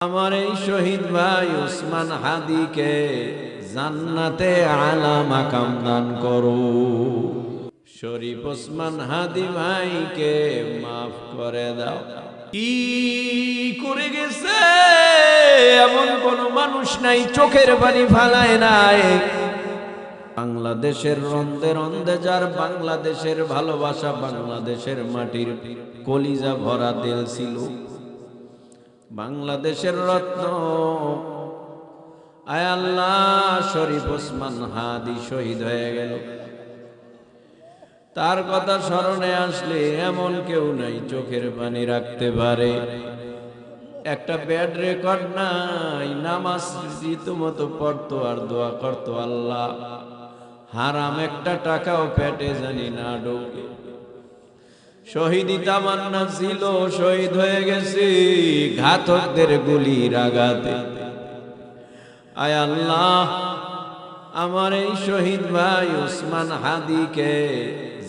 আমার এই শহীদ ভাই ওসমান হাদিকে জান্নাতে আলা মাকাম দান করো। শরীফ ওসমান হাদি ভাইকে মাফ করে দাও। কি করে গেছে এমন কোন মানুষ নাই চোখের পানি ফালায় নাই। বাংলাদেশের রন্দে রন্দে যার বাংলাদেশের ভালোবাসা, বাংলাদেশের মাটির কলিজা ভরা দিল ছিল, বাংলাদেশের রত্ন, আয় আল্লাহ শরীফ ওসমান হাদি শহীদ হয়ে গেল। তার কথা স্মরণে আসলে এমন কেউ নাই চোখের পানি রাখতে পারে। একটা ব্যাড রেকর্ড নাই, নামাজ রীতিমতো পড়তো আর দোয়া করতো, আল্লাহ হারাম একটা টাকাও পেটে জানি না ঢোকে। শহীদি তামান্না ছিল, শহীদ হয়ে গেছে ঘাতকদের গুলির আঘাতে। আয় আল্লাহ আমার এই শহীদ ভাই ওসমান হাদিকে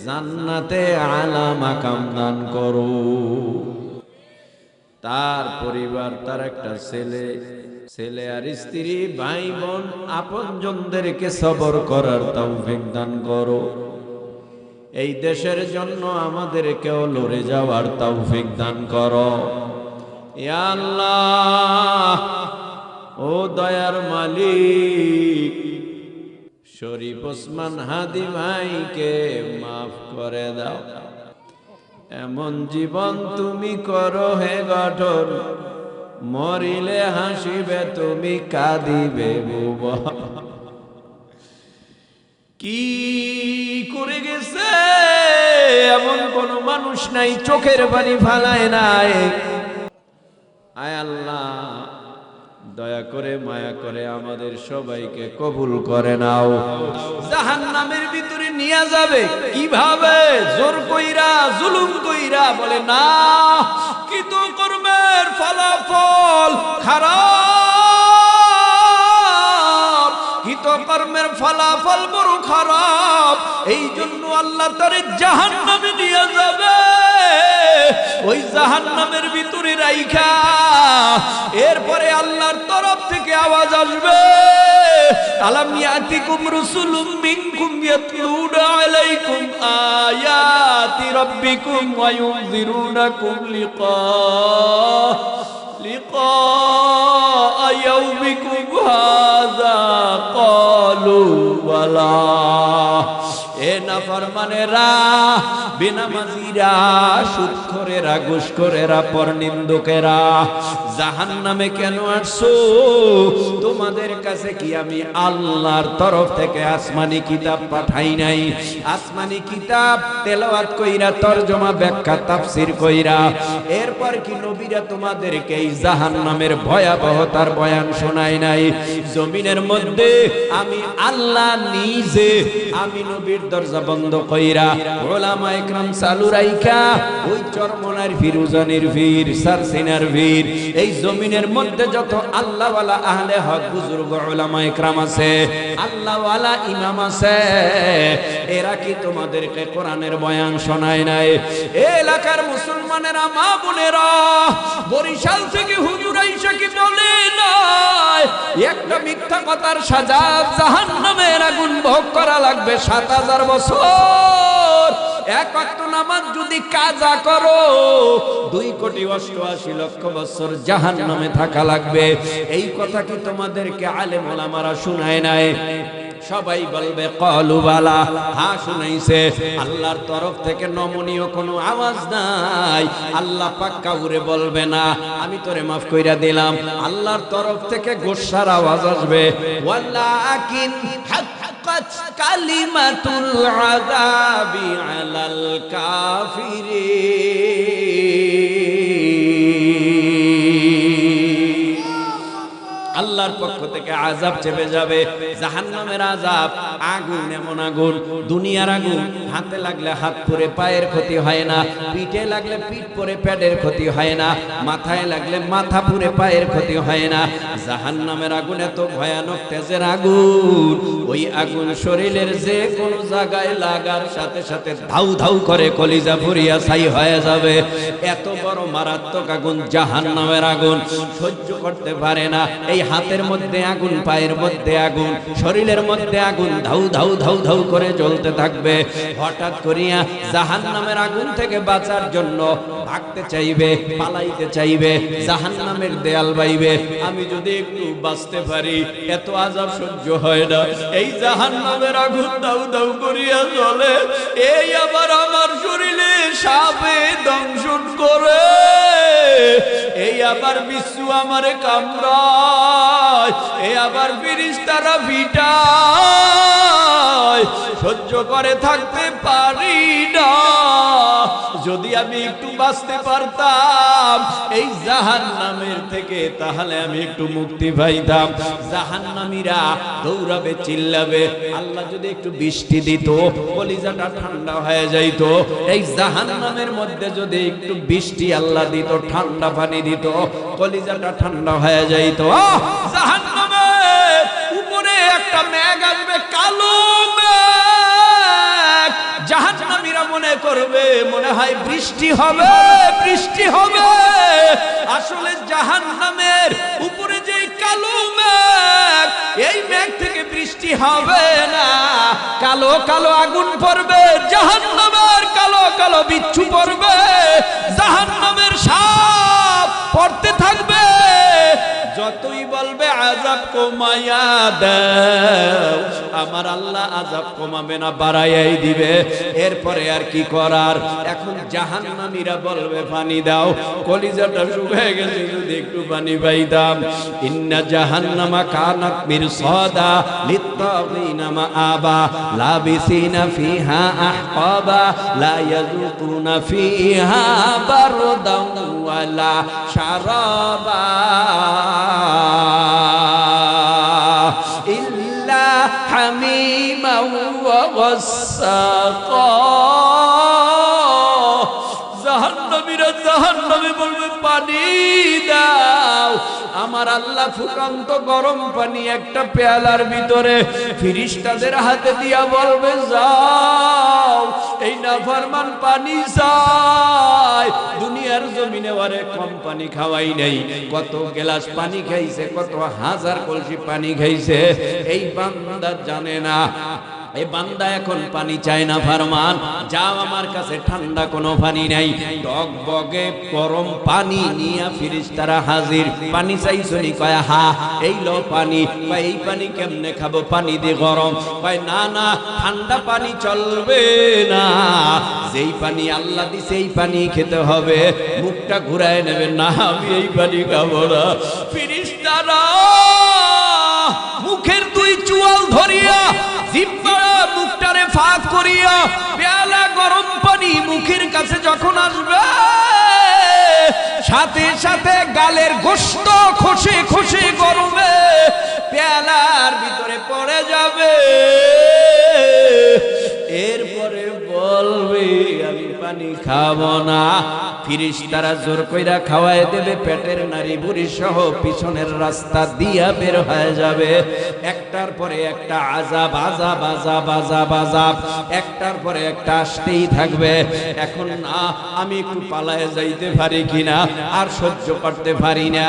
জান্নাতে আলা মাকাম দান করো। তার পরিবার, তার একটা ছেলে আর স্ত্রী, ভাই বোন, আপনজনদেরকে সবর করার তৌফিক দান করো। এই দেশের জন্য আমাদেরকেও লড়ে যাওয়ার তৌফিক দান করো। ইয়া আল্লাহ ও দয়ার মালিক, শরীফ ওসমান হাদি ভাইকে মাফ করে দাও। এমন জীবন তুমি করো হে গঠন, মরিলে হাসিবে তুমি, কাঁদিবে বুবা। কি করে গেছে এমন কোন মানুষ নাই চোখের পানি ফালায় নাই। আয় আল্লাহ দয়া করে মায়া করে আমাদের সবাইকে কবুল করে নাও। জাহান্নামের ভিতরে নিয়ে যাবে কিভাবে? জোর কইরা, জুলুম কইরা, বলে না কৃত কর্মের ফলাফল খারাপ, কৃত কর্মের ফলাফল বড় খারাপ। এই জন্য আল্লাহ তারে জাহান্নামে নিয়ে যাবে। ওই জাহান্নামের ভিতরে রাইখা এরপরে আল্লাহর তরফ থেকে আওয়াজ আসবে, আলাম ইয়াতিকুম রাসূলুম মিনকুম ইয়াতলুনা আলাইকুম আয়াতি রাব্বিকুম ওয়া ইউনযিরুনাকুম লিকা ইয়াউমিকুম হাযা ক্বালু ওয়ালা। এ নাফরমানেরা, বেনামাজিরা, সুদখোরেরা, ঘুষখোরেরা, পরনিন্দুকেরা, জাহান্নামে কেন আসছো? তোমাদের কাছে কি আমি আল্লাহর তরফ থেকে আসমানি কিতাব পাঠাই নাই? আসমানি কিতাব তেলাওয়াত কইরা, তরজমা, ব্যাখ্যা, তাফসীর কইরা এরপর কি নবীরা তোমাদেরকে এই জাহান্নামের ভয়াবহতার বয়ান শোনাই নাই? জমিনের মধ্যে আমি আল্লাহ নিজে, আমি নবীর দরজা বন্ধ কইরা ওলামা ইকরাম চালু রাইখা, ওই চরমনার ফিরুজানির ফির, সারসিনার ফির, এই জমিনের মধ্যে যত আল্লাহওয়ালা আহলে হক বুজুর্গ ওলামা ইকরাম আছে, আল্লাহওয়ালা ইমাম আছে, এরা কি তোমাদেরকে কোরআনের বয়ান শোনায় নাই? এলাকার মুসলমানেরা, মা বোনেরা, বরিশাল থেকে হুজুর আইসা কি বলে নাই একটা মিথ্যা কথার সাজা জাহান্নামের আগুন ভোগ করা লাগবে ৭০০০ বছর। এক ওয়াক্ত নামাজ যদি কাজা করো ২,৮৮,০০,০০০ বছর জাহান্নামে থাকা লাগবে। এই কথা কি তোমাদেরকে আলেম ওলামারা শুনায় নাই? সবাই বলবে ক্বালু বালা, হ্যাঁ শুনাইছে। আল্লাহর তরফ থেকে নমনীয় কোনো আওয়াজ নাই। আল্লাহ পাক কাউরে বলবে না আমি তোরে মাফ কইরা দিলাম। আল্লাহর তরফ থেকে গোসার আওয়াজ আসবে, ওয়ালাকিন হাক্কাত কালিমাতুল আযাবি আলাল কাফিরিন। আল্লাহর পক্ষ থেকে আযাব চেপে যাবে। জাহান্নামের আযাব আগুন, এমন আগুন, দুনিয়ার আগুন হাতে লাগলে হাত পুড়ে পায়ের ক্ষতি হয় না, পিঠে লাগলে পিঠ পুড়ে পেটের ক্ষতি হয় না, মাথায় লাগলে মাথা পুড়ে পায়ের ক্ষতি হয় না। জাহান্নামের আগুন এত ভয়ানক তেজের আগুন, ওই আগুন শরীরের যে কোনো জায়গায় লাগার সাথে সাথে ধাউ ধাউ করে কলিজা পুড়িয়া ছাই হয়ে যাবে। এত বড় মারাত্মক আগুন জাহান্নামের আগুন, সহ্য করতে পারে না। এই হাতের মধ্যে আগুন, পায়ের মধ্যে আগুন, শরীরের মধ্যে আগুন ধাউ ধাউ ধাউ ধাউ করে জ্বলতে থাকবে। হঠাৎ করিয়া জাহান্নামের আগুন থেকে বাঁচার জন্য ভাগতে চাইবে, পালাইতে চাইবে, জাহান্নামের দেয়াল বাইবে, আমি যদি একটু বাঁচতে পারি, এত আযাব সহ্য হয় না। এই জাহান্নামের আগুন দাউ দাউ করিয়া জ্বলে, এই আবার আমার শরীরে সাপে দংশন করে, এই আবার বিচ্ছু আমারে কামড়ায়, এই আবার ফেরেশতারা পিটায়, সহ্য করে থাকতে পারি না। যদি আমি একটু বাঁচতে পারতাম এই জাহান্নামের থেকে, তাহলে আমি একটু মুক্তি পাইতাম। জাহান্নামীরা দৌড়াবে, চিল্লাবে, আল্লাহ যদি একটু বৃষ্টি দিত, কলিজাটা ঠান্ডা হয়ে যাইত। এই জাহান্নামের মধ্যে যদি একটু বৃষ্টি আল্লাহ দিত, ঠান্ডা পানি দিত, কলিজাটা ঠান্ডা হয়ে যাইত। জাহান্নামের উপরে একটা মেঘ আসবে, কালো মেঘ। জাহান্নামীরা মনে করবে, মনে হয় বৃষ্টি হবে, বৃষ্টি হবে। আসলে জাহান্নামের উপরে যে কালো মেঘ, এই মেঘ থেকে বৃষ্টি হবে না। কালো কালো আগুন পড়বে, জাহান্নামের কালো কালো বিচ্ছু পড়বে, জাহান্নামের সাপ পড়তে থাকবে। যতই বলবে আযাব কমাইয়া দাও, আমার আল্লাহ আযাব কমাবে না, বাড়াইয়াই দিবে। এরপরে আর কি করার? এখন জাহান্নামীরা বলবে পানি দাও, কলিজাটা শুকিয়ে গেছে, যদি একটু পানি পাইতাম। ইন্না জাহান্নামা কানাত মিরসাদা লিত্তাগিনা মাআবা লাবিসিনা ফিহা আহকাবা লা ইয়াযুকুনা ফিহা বারদান ওয়ালা শারাবা ইল্লা হামিমান ওয়া গাসসাকা। জাহান্নামীরা জাহান্নামে বলবে পানি দাও। আমার আল্লাহ ফুটন্ত গরম পানি একটা পেয়ালার ভিতরে ফেরেশতাদের হাতে দিয়া বলবে, যাও, এই নাফরমান পানি চায়। দুনিয়ার জমিনে ওরে কম পানি খাওয়াই নাই, কত গ্লাস পানি খাইছে, কত হাজার কলসি পানি খাইছে, এই বান্দা জানে না। এই বান্দা এখন পানি চায় না, ফরমান, যাও, আমার কাছে ঠান্ডা কোনো পানি নাই। টকবগে গরম পানি নিয়ে ফেরেশতারা হাজির। পানি চাইছো নি? কয় হা, এই লো পানি। কয় এই পানি কেমনে খাবো, পানি দিয়ে গরম। কয় না না, ঠান্ডা পানি চলবে না, যেই পানি আল্লাহ দিছে এই পানি খেতে হবে। মুখটা ঘুরায় নেবে, না আমি এই পানি খাবো না। ফেরেশতারা মুখের দুই চুয়াল ধরিয়া, মুখটারে ফাঁক করিয়া, পেয়ালা গরম পানি মুখের কাছে যখন আসবে, সাথে সাথে গালের গোশত খসে খসে গরমে পেয়ালার ভিতরে পড়ে যাবে। এরপরে বলবে, আমি পানি খাবো না। ফেরেশতারা জোর কইরা খাওয়ায় দেবে, পেটের নারী বুড়ি সহ পিছনের রাস্তা দিয়া বের হয়ে যাবে। একটার পরে একটা আযাব, আযাব, আযাব, আযাব, আযাব, একটার পরে একটা আসতেই থাকবে। এখন না, আমি একটু পালায়ে যাইতে পারি কিনা, আর সহ্য করতে পারি না।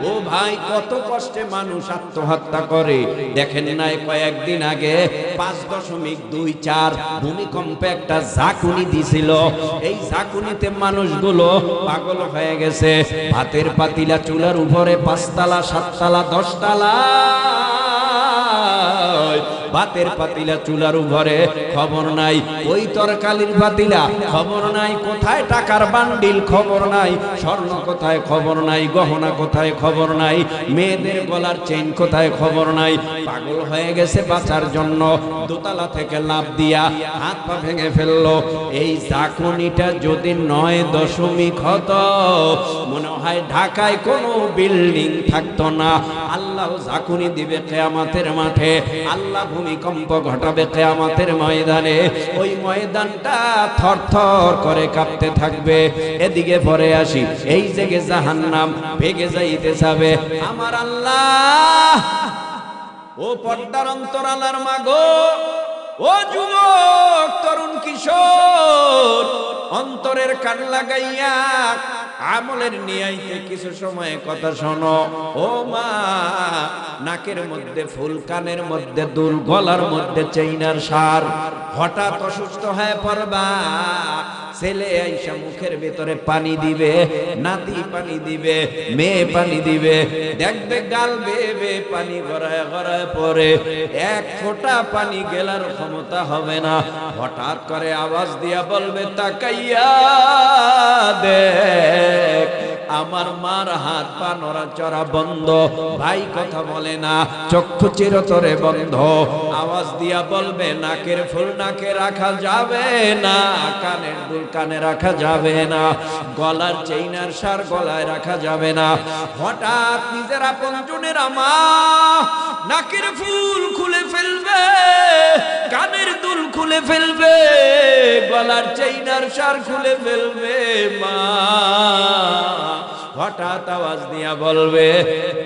ও ভাই, কত কষ্টে মানুষ আত্মহত্যা করে। দেখেন নাই কয়েকদিন আগে 5.24 ভূমিকম্পে একটা ঝাঁকুনি দিছিল। এই ঝাঁকুনিতে মানুষগুলো পাগল হয়ে গেছে। ভাতের পাতিলা চুলার উপরে 5 তলা, 7 তলা, 10 তলা ভাতের পাতিলা চুলার উপরে, খবর নাই ওই তরকারির পাতিলা, খবর নাই কোথায় টাকার বান্ডিল, খবর নাই স্বর্ণ কোথায়, খবর নাই গহনা কোথায়, খবর নাই মেয়েদের গলার চেইন কোথায়, খবর নাই। পাগল হয়ে গেছে বাঁচার জন্য, দোতলা থেকে লাফ দিয়া হাত পা ভেঙে ফেললো। এই ঝাঁকুনিটা যদি 9 হতো, মনে হয় ঢাকায় কোনো বিল্ডিং থাকতো না। আল্লাহ ঝাঁকুনি দিবে কিয়ামতের মাঠে, আল্লাহ ভূমিকম্প ঘটাবে কিয়ামতের ময়দানে। ওই ময়দানটা থরথর করে কাঁপতে থাকবে। এদিকে পরে আসি, এই জায়গা জাহান্নাম ভেগে যাইতে যাবে। আমার আল্লাহ, ও পর্দার অন্তরালার মাগো, ও যুবক তরুণ কিশোর, অন্তরের কান লাগাইয়া আমলের নিয়াইতে কিছু সময় কথা শোনো। ও মা, নাকের মধ্যে ফুল, কানের মধ্যে দুল, গলার মধ্যে চেইনার সার, হঠাৎ অসুস্থ হয়ে পড়বা। ছেলে আইসা মুখের ভিতরে পানি দিবে, নাতি পানি দিবে, মেয়ে পানি দিবে, দেখবে গাল বেয়ে পানি গড়ায় গড়ায় পড়ে, এক ফোঁটা পানি গেলার ক্ষমতা হবে না। হঠাৎ করে আওয়াজ দিয়া বলবে, তাকাইয়া দেখ, আমার মার হাত পা নড়াচড়া বন্ধ, ভাই কথা বলে না, চক্ষু চিরতরে বন্ধ। আওয়াজ দিয়া বলবে, নাকের ফুল নাকে রাখা যাবে না, কানের দুল কানে রাখা যাবে না, গলার চেইনার সার গলায় রাখা যাবে না। হঠাৎ নিজের আপনজনের মা নাকের ফুল খুলে ফেলবে, কানের দুল খুলে ফেলবে, গলার চেইনার সার খুলে ফেলবে। মা হঠাৎ আওয়াজ দিয়া বলবে,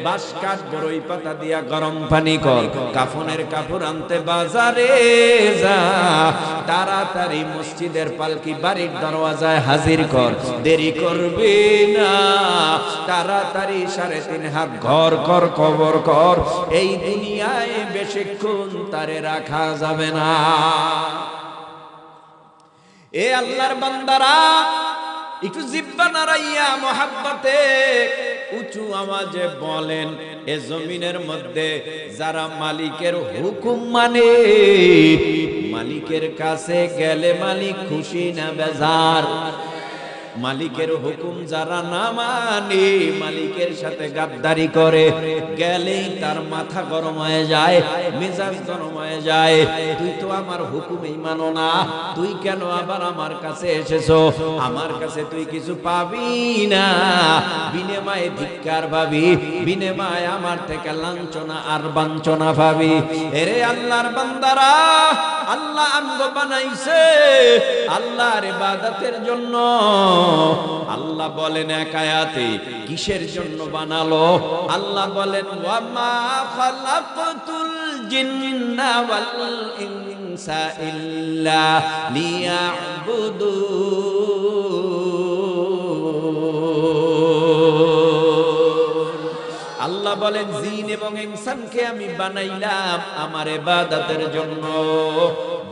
বাঁশ কাঠ বড়ই পাতা দিয়া গরম পানি কর, কাফনের কাপড় আনতে বাজারে যা, তাড়াতাড়ি মসজিদের পালকি বাড়ির দরওয়াজায় হাজির কর, দেরি করবি না, তাড়াতাড়ি 3.5 হাত ঘর কর, কবর কর, এই দুনিয়ায় বেশিক্ষণ তারে রাখা যাবে না। এ আল্লাহর বান্দারা, একটু জিব্বা নাড়াইয়া মোহাব্বতে উঁচু আওয়াজে বলেন, এ জমিনের মধ্যে যারা মালিকের হুকুম মানে, মালিকের কাছে গেলে মালিক খুশি না বেজার? মালিকের হুকুম যারা না মানে, মালিকের সাথে গাদ্দারি করে, গেলেই তার মাথা গরম হয়ে যায়, মেজাজ গরম হয়ে যায়। তুই তো আমার হুকুমই মানো না, তুই কেন আবার আমার কাছে এসেছো? আমার কাছে তুই কিছু পাবি না, বিনিময়ে ধিক্কার পাবি, বিনিময়ে আমার থেকে লাঞ্ছনা আর বাঞ্ছনা পাবি। এরে আল্লাহর বান্দারা, আল্লাহ আমগো বানাইছে আল্লাহর ইবাদতের জন্য। আল্লাহ বলেন এক আয়াতে, কিসের জন্য বানালো? আল্লাহ বলেন, ওয়া মা খালাকতুল জিন্না ওয়াল ইনসা ইল্লা লিয়াবুদুন। আল্লাহ বলেন, জিন এবং ইনসানকে আমি বানাইলাম আমার ইবাদতের জন্য।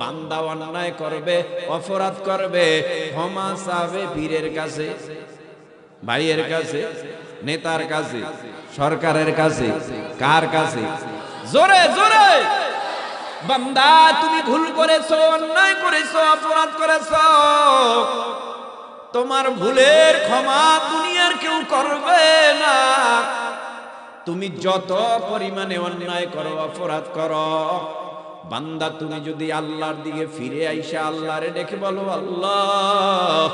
বান্দা অন্যায় করবে, অপরাধ করবে, ক্ষমা চাবে পীরের কাছে, ভাইয়ের কাছে, নেতার কাছে, সরকারের কাছে, কার কাছে? জোরে জোরে। বান্দা, তুমি ভুল করেছো, অন্যায় করেছো, অপরাধ করেছো, তোমার ভুলের ক্ষমা দুনিয়ার কেউ করবে না। তুমি যত পরিমাণে অন্যায় করো, অপরাধ করো, বান্দা তুমি যদি আল্লাহর দিকে ফিরে আইসা আল্লাহরে ডেকে বলো, আল্লাহ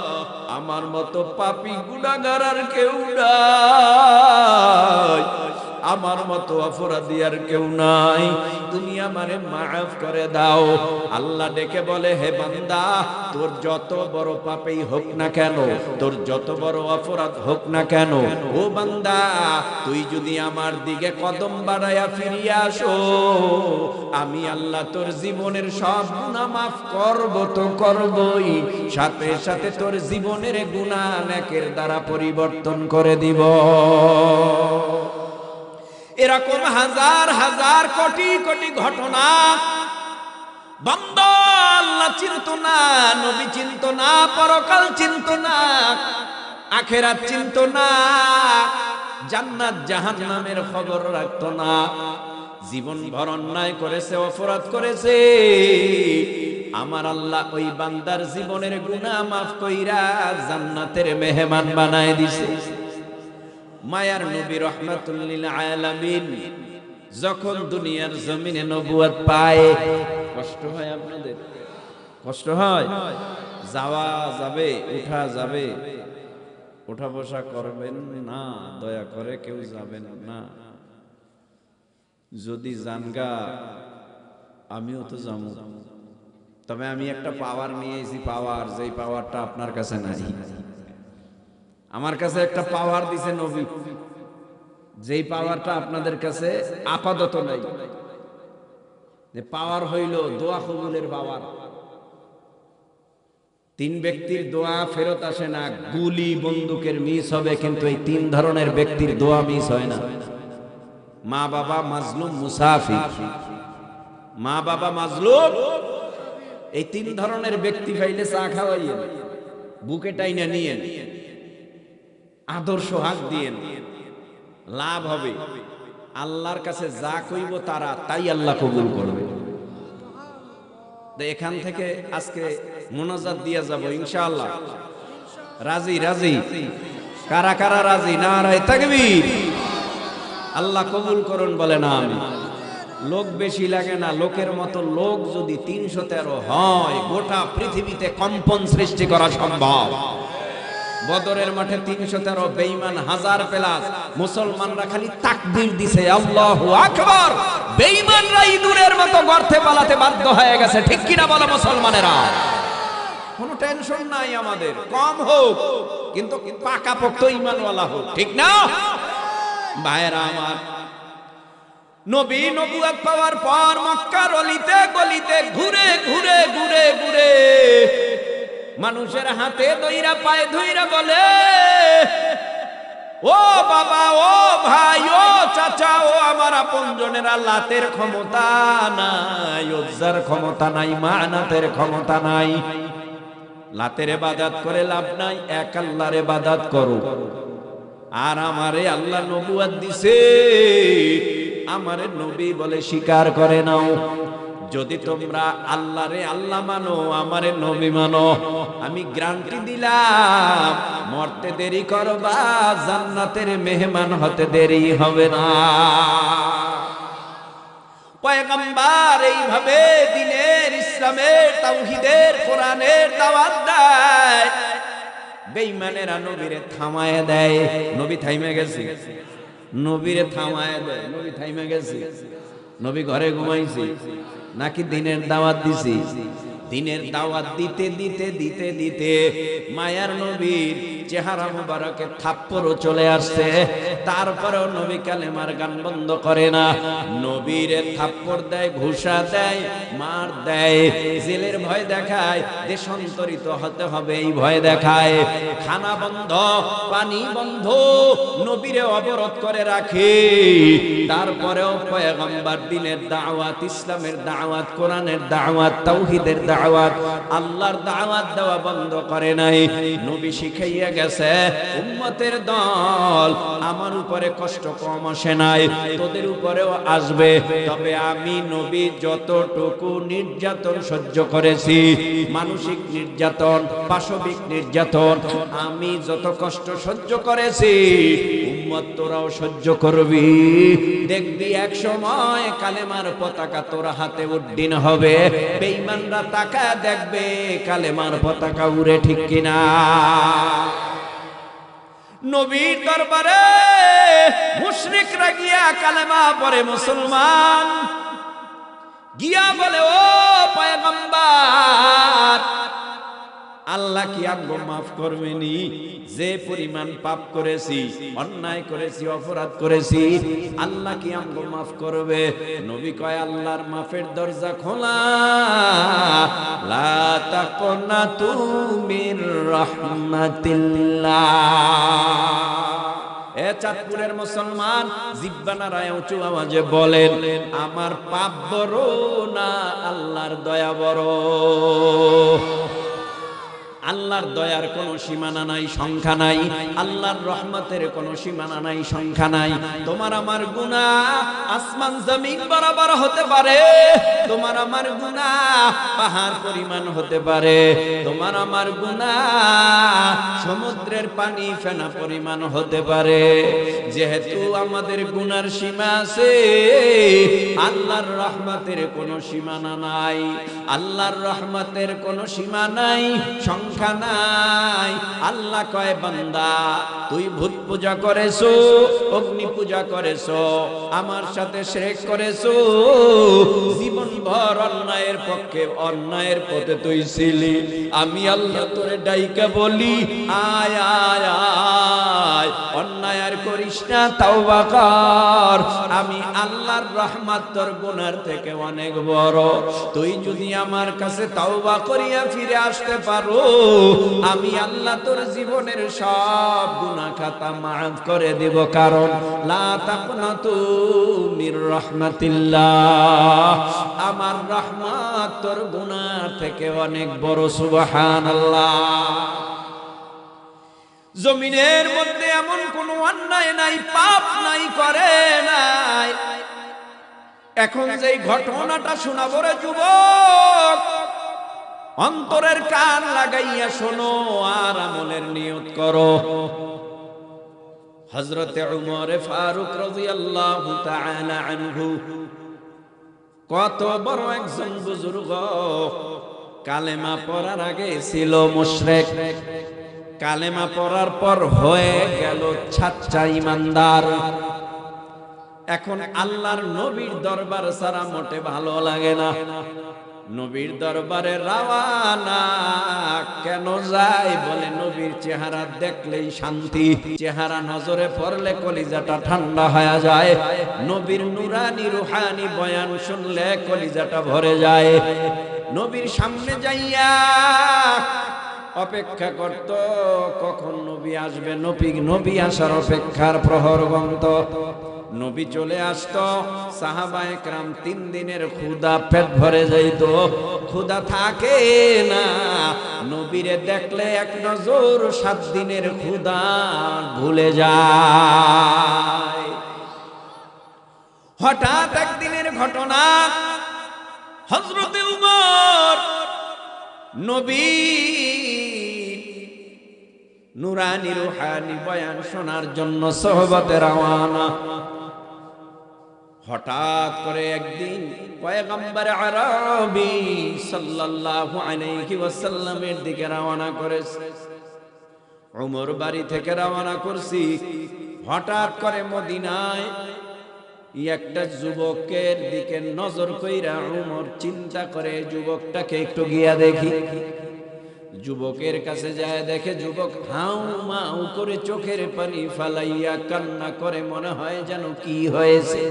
আমার মতো পাপী গুনাহগার আর কেউ নাই, আমার মতো অপরাধী আর কেউ নাই, তুমি আমারে মাফ করে দাও। আল্লাহ ডেকে বলে, হে বান্দা, তোর যত বড় পাপই হোক না কেন, তোর যত বড় অপরাধ হোক না কেন, ও বান্দা তুই যদি আমার দিকে কদম বাড়াইয়া ফিরিয়া আসো, আমি আল্লাহ তোর জীবনের সব গুনাহ মাফ করব তো করবই, সাথে সাথে তোর জীবনের গুনাহ নেকের দ্বারা পরিবর্তন করে দিব। এরকম হাজার হাজার কোটি কোটি ঘটনা বান্দা আল্লাহ চিনত না, নবী চিনত না, পরকাল চিনত না, আখিরাত চিনত না, জান্নাত জাহান্নামের খবর রাখতো না। জীবন ভর অন্যায় করেছে, অপরাধ করেছে, আমার আল্লাহ ওই বান্দার জীবনের গুনাহ মাফ কইরা জান্নাতের মেহমান বানায় দিছে। মায়ার নবী রাহমাতুল লিল আলামিন যখন দুনিয়ার জমিনে নবুয়ত পায়, কষ্ট হয় আপনাদের? কষ্ট হয়? যাওয়া যাবে, উঠা যাবে? উঠা বসা করবেন না, দয়া করে কেউ যাবেন না। যদি জানগা আমিও তো যাবো, তবে আমি একটা পাওয়ার নিয়েছি, পাওয়ার, যেই পাওয়ারটা আপনার কাছে নাই। আমার কাছে একটা পাওয়ার দিছে নবী, যেই পাওয়ারটা আপনাদের কাছে আপাতত নাই। যে পাওয়ার হইল দোয়া কবুলের পাওয়ার। 3 ব্যক্তির দোয়া ফেরত আসে না, গুলি বন্দুকের মিস হবে, কিন্তু এই 3 ধরনের ব্যক্তির দোয়া মিস হয় না। মা বাবা মাজলুম মুসাফির, মা বাবা মাজলুম, এই 3 ধরনের ব্যক্তি পাইলে চা খাওয়াইয়েন, বুকে টাইনা নিয়েন, আদর্শ হাত দিয়েন, লাভ হবে। আল্লাহর কাছে যা কইব তারা তাই আল্লাহ কবুল করবে। এখান থেকে আজকে মুনাজাত দিয়া যাব ইনশাআল্লাহ। রাজি? রাজি? কারা কারা রাজি? নারায়ে তাকবীর। আল্লাহ কবুল করুন বলে না আমি। লোক বেশি লাগে না, লোকের মতো লোক যদি 313 হয়, গোটা পৃথিবীতে কম্পন সৃষ্টি করা সম্ভব। বদরের মাঠে 313 বেঈমান হাজার প্লাস, মুসলমানরা খালি তাকবীর দিছে আল্লাহু আকবার, বেঈমানরা ইঁদুরের মতো গর্তে পালাতে বাধ্য হয়ে গেছে। ঠিক কিনা বলো মুসলমানেরা? কোনো টেনশন নাই আমাদের, কম হোক কিন্তু পাকাপোক্ত ঈমানওয়ালা হোক। ঠিক না ভাইরা আমার? নবী নবুয়ত পাওয়ার পর মক্কার অলিতে গলিতে ঘুরে ঘুরে ঘুরে ঘুরে মানুষের হাতে দইরা পায়ে ধইরা বলে, ও বাবা, ও ভাই, ও চাচা, ও আমার আপনজনেরা, লাতের ক্ষমতা নাই, উজ্জার ক্ষমতা নাই, মানাতের ক্ষমতা নাই। লাতের ইবাদত করে লাভ নাই, এক আল্লাহর ইবাদত করো। আর আমারে আল্লাহ নবুয়ত দিছে, আমারে নবী বলে স্বীকার করে নাও। যদি তোমরা আল্লাহরে আল্লাহ মানো, আমারে নবী মানো, আমি গ্যারান্টি দিলাম মরতে দেরি করবা, জান্নাতের মেহমান হতে দেরি হবে না। পয়গম্বর এইভাবে দ্বীনের, ইসলামের, তাওহীদের, কোরআনের দাওয়াত দেয়। বেঈমানেরা নবীরে থামায় দেয়। নবী থাইমে গেছে, নবীরে থামায় দেয়। নবী থাইমে গেছে, নবী ঘরে ঘুমাইছে নাকি দিনের দাওয়াত দিছি? দিনের দাওয়াত দিতে দিতে দিতে দিতে মায়ার নবীর চেহারা মুবারকে থাপ্পড়ও চলে আসছে। তারপরেও নবী কালেমার গান বন্ধ করে না। নবীরে থাপ্পড় দেয়, ঘুষা দেয়, মার দেয়, জেলের ভয় দেখায়, দেশান্তরিত হতে হবে এই ভয় দেখায়। খানা বন্ধ, পানি বন্ধ, নবীরে অবরোধ করে রাখে। তারপরেও পয়গম্বর দিনের দাওয়াত, ইসলামের দাওয়াত, কোরআনের দাওয়াত, তাওহীদের দাওয়াত, আল্লাহর দাওয়াত দেওয়া বন্ধ করে নাই। নবী শিখাইয়া গেছে, উম্মতের দল, আমার উপরে কষ্ট কম আসে নাই, তোদের উপরেও আসবে। তবে আমি নবী যতটুকু নির্যাতন সহ্য করেছি, মানসিক নির্যাতন, পাশবিক নির্যাতন, আমি যত কষ্ট সহ্য করেছি, উম্মত তোরাও সহ্য করবি। দেখবি এক সময় কালেমার পতাকা তোর হাতে উড্ডীন হবে, বেঈমানরা তাকায় দেখবে কালেমার পতাকা উড়ে। ঠিক কিনা? নবীর দরবারে মুশরিকরা গিয়া কালেমা পড়ে, মুসলমান গিয়া বলে, ও পয়গম্বর, আল্লাহ কি আমগো মাফ করবেনি? যে পরিমাণ পাপ করেছি, অন্যায় করেছি, অপরাধ করেছি, আল্লাহ কি আমগো মাফ করবে? নবী কয়, আল্লাহর মাফের দরজা খোলা, লা তাকনাতু মির রাহমাতিল্লাহ। এ চাঁদপুরের মুসলমান, জিহ্বা নাড়ায় উঁচু আওয়াজে বলেন, আমার পাপ বড় না আল্লাহর দয়া বড়? আল্লাহর দয়ার কোনো সীমানা নাই, সংখ্যা নাই, আল্লাহর রহমতের কোনো সীমানা নাই, সংখ্যা নাই। তোমার আমার গুনাহ আসমান জমিন বরাবর হতে পারে, তোমার আমার গুনাহ পাহাড় পরিমাণ হতে পারে, তোমার আমার গুনাহ সমুদ্রের পানি ফেনা পরিমাণ হতে পারে। যেহেতু আমাদের গুনার সীমা আছে, আল্লাহর রহমতের কোনো সীমানা নাই, আল্লাহর রহমতের কোনো সীমা নাই, সংখ্যা নাই। আল্লাহ কয় বান্দা তুই ভূত পূজা করেছো, অগ্নি পূজা করেছো, আমার সাথে শিরক করেছো, জীবন ভর অন্যায়ের পক্ষে অন্যায়ের পথে তুই ছিলি, আমি আল্লাহ তোরে ডাইকা বলি আয় আয় আয়, অন্যায় আর করিস না, তাওবা কর। আমি আল্লাহর রহমত তোর গুনার থেকে অনেক বড়। তুই যদি আমার কাছে তাওবা করিয়া ফিরে আসতে পারো, আমি আল্লাহ তোর জীবনের সব গুনাহ খাতা মাফ করে দেব। কারণ লা তাকনাতু মির রাহমাতিল্লাহ, আমার রহমত তোর গুনাহ থেকে অনেক বড়। সুবহানাল্লাহ। জমিনের মধ্যে এমন কোন অন্যায় নাই, পাপ নাই, করে নাই। এখন যেই ঘটনাটা শোনাবো রে যুবক, অন্তরের কান লাগাইয়া শোনো আর আমলের নিয়ত করো। হযরতে উমর ফারুক রাদিয়াল্লাহু তাআলা আনহু কত বড় একজন বুজুর্গ, কালেমা পড়ার আগে ছিল মুশরিক, কালেমা পড়ার পর হয়ে গেল সাচ্চা ঈমানদার। এখন আল্লাহর নবীর দরবার ছাড়া মোটে ভালো লাগে না। নবীর দরবারে রওয়ানা কেন যায়? বলে নবীর চেহারা দেখলেই শান্তি, চেহারা নজরে পড়লে কলিজাটা ঠান্ডা হয়ে যায়, নবীর নুরানি রুহানি বয়ান শুনলে কলিজাটা ভরে যায়। নবীর সামনে যাইয়া অপেক্ষা করত কখন নবী আসবে, নবী আসার অপেক্ষার প্রহর গন্ত। নবী চলে আসতো, সাহাবায়ে কেরাম 3 দিনের ক্ষুধা পেট ভরে যাইত, ক্ষুধা থাকে না। নবীরে দেখলে এক নজর 7 দিনের ক্ষুধা ভুলে যায়। হঠাৎ একদিনের ঘটনা, হযরত উমর নবী নুরানি রুহানি বয়ান শোনার জন্য সোহবতে রওয়ানা। হঠাৎ করে একদিন পয়গম্বর আরবি সাল্লাল্লাহু আলাইহি ওয়াসাল্লামের দিকে রওনা করেছে। উমর বাড়ি থেকে রওনা করছি, হঠাৎ করে মদিনায় একটা যুবকের দিকে নজর কইরা উমর চিন্তা করে যুবকটাকে একটু গিয়া দেখি। যুবকের কাছে যায়, দেখে যুবক হাউ মাউ করে চোখের পানি ফালাইয়া কান্না করে, মনে হয় যেন কি হয়েছে।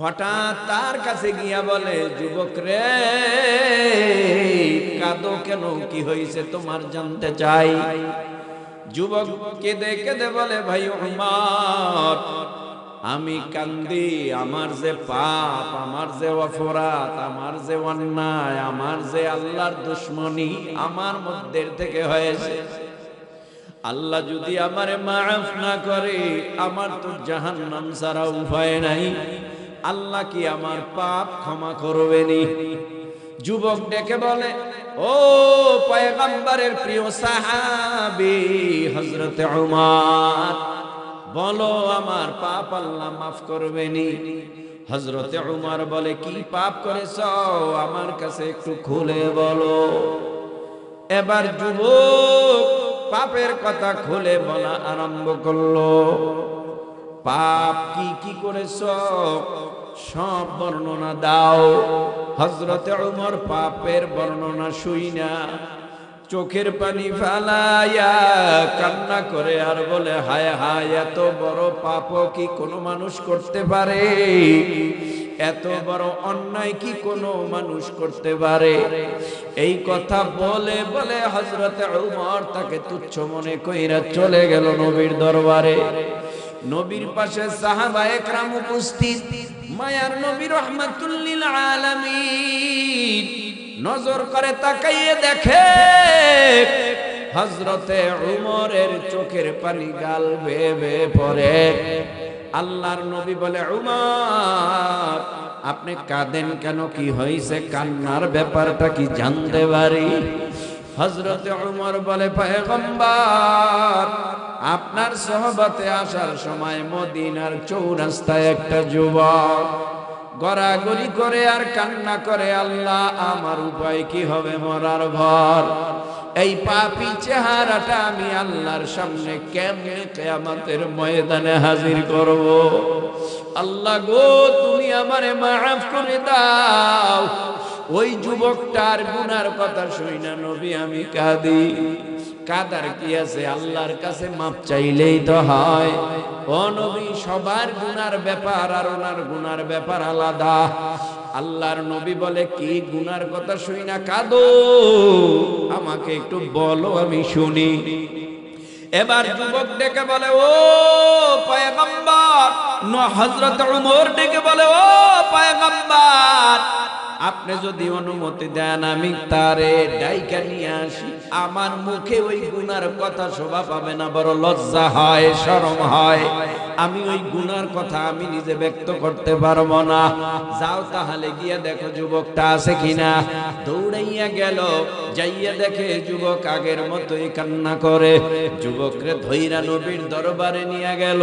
হঠাৎ তার কাছে গিয়া বলে, যুবক রে কাঁদো কেন, কি হয়েছে তোমার জানতে চাই। যুবক কেঁদে কেঁদে বলে, ভাই উমর আমি কান্দি, আমার যে পাপ, আমার যে অপরাধ, আমার যে অন্যায়, আমার যে আল্লাহর দুশ্মনী আমার মধ্যে থেকে হয়েছে। আল্লাহ যদি আমারে মাফ না করে, আমার তো জাহান্নাম ছাড়া উপায় নাই। আল্লাহ কি আমার পাপ ক্ষমা করবেনি? যুবক ডেকে বলে, ও পয়গম্বরের প্রিয় সাহাবী হযরতে উমর, বলো আমার পাপ আল্লাহ মাফ করবেনি? হযরতে উমর বলে, কি পাপ করেছ আমার কাছে একটু খুলে বলো। এবার যুবক পাপের কথা খুলে বলা আরম্ভ করলো। পাপ কি কি করেছ সব বর্ণনা দাও। হযরতে উমর পাপের বর্ণনা শুইনা চোখের পানি ফালাইয়া কান্না করে আর বলে, হায় হায়, এত বড় পাপ কি কোনো মানুষ করতে পারে? এত বড় অন্যায় কি কোনো মানুষ করতে পারে? এই কথা বলে বলে হযরতে উমর তাকে তুচ্ছ মনে কইরা চলে গেল নবীর দরবারে। নবীর পাশে সাহাবায়ে কেরাম উপস্থিত। মায়ার নবী রাহমাতুল লিল আলামিন নজর করে তাকাইয়ে দেখে হযরতে উমরের চোখের পানি গাল বেয়ে বেয়ে পড়ে। আল্লাহর নবী বলে, উমর আপনি কাঁদেন কেন, কি হয়েছে, কান্নার ব্যাপারটা কি জানতে পারি? হযরতে উমর বলে, পয়গম্বর আপনার সোহবতে আসার সময় মদিনার চৌরাস্তায় একটা যুবক গড়াগড়ি করে আর কান্না করে, আল্লাহ আমার উপায় কি হবে, মরার ভর। এই পাপী চেহারাটা আমি আল্লাহর সামনে কেমনে কিয়ামতের ময়দানে হাজির করব? আল্লাহ গো তুমি আমারে মাফ করে দাও। ওই যুবকটার গুনার কথা শুইনা নবী আমি কাঁদি। কাদার কি আছে, আল্লাহর কাছে মাপ চাইলেই তো হয়। ও নবী সবার গুনার ব্যাপার আর ওনার গুনার ব্যাপার আলাদা। আল্লাহর নবী বলে, কি গুনার কথা শুইনা কাঁদো, আমাকে একটু বলো আমি শুনি। এবার যুবক ডেকে বলে, ও পয়গম্বর, হযরত উমর ডেকে বলে, ও পয়গম্বর আপনি যদি অনুমতি দেন আমি তারে ডাইকা নিয়ে আসি। আমার মুখে ওই গুনার কথা শোভা পাবে না, বড় লজ্জা হয়, শরম হয়। আমি ওই গুনার কথা আমি নিজে ব্যক্ত করতে পারবো না। যাও তাহলে গিয়ে দেখো যুবকটা আছে কিনা। দৌড়াইয়া গেল, যাইয়া দেখে যুবক আগের মতোই কান্না করে। যুবকরে ধইরা নবীর দরবারে নিয়ে গেল।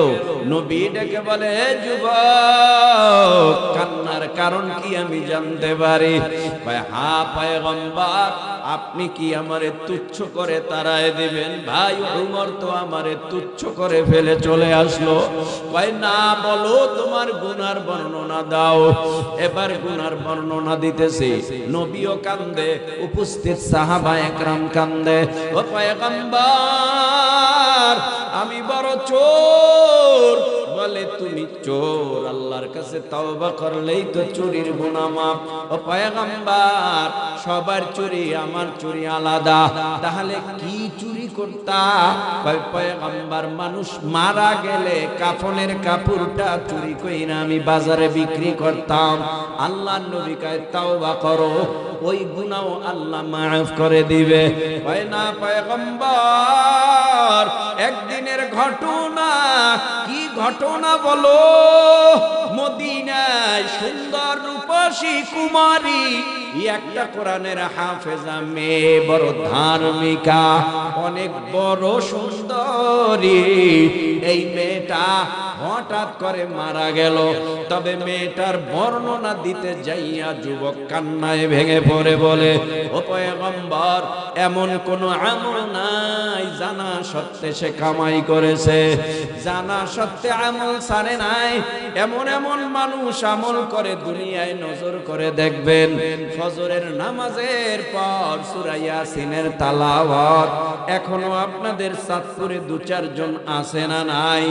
নবী ডেকে বলে, যুবক কান্নার কারণ কি আমি জানতে পারি? হ্যাঁ পয়গম্বর আপনি কি আমারে তুচ্ছ করে তাড়ায় দিবেন? ভাই উমর তো আমারে তুচ্ছ করে ফেলে চলে আসলো। কয় না, বলো তোমার গুনার বর্ণনা দাও। এবার গুনার বর্ণনা দিতেছে। নবীও কান্দে, উপস্থিত সাহাবা একরাম কান্দে। ও পয়গম্বর আমি বড় চোর। বলে, তুমি চোর, আল্লাহর কাছে তওবা করলেই তো চুরির গুনাহ মাফ। ও পয়গম্বর সবার চুরি, আমার চুরি আলাদা, তাহলে কি চুরি করতা? পয়গম্বর মানুষ মারা গেলে কাফনের কাপড়টা চুরি কইরা আমি বাজারে বিক্রি করতাম। আল্লাহর নবী কয় তওবা করো, ওই গুনাহ আল্লাহ মাফ করে দিবে। কয় না পয়গম্বর একদিনের ঘটনা। কি ঘটনা বলো? মদিনায় সুন্দর রূপসী কুমারী একটা কোরআনের হাফেজা মেয়ে, বড় ধার্মিকা, অনেক বড় সুন্দরী। এই মেয়েটা হঠাৎ করে মারা গেল। তবে মেয়েটার বর্ণনা দিতে যাইয়া যুবক কান্নায় ভেঙে পড়ে বলে, ও পয়গম্বর এমন কোন আমল নাই জানা সত্ত্বে সে কামাই করেছে, জানা সত্ত্বে আমল ছাড়ে নাই। এমন এমন মানুষ আমল করে দুনিয়ায় নজর করে দেখবেন, ফজরের নামাজের পর সূরা ইয়াসিনের তেলাওয়াত এখনো আপনাদের চাঁদপুরে 2-4 জন আছে না নাই?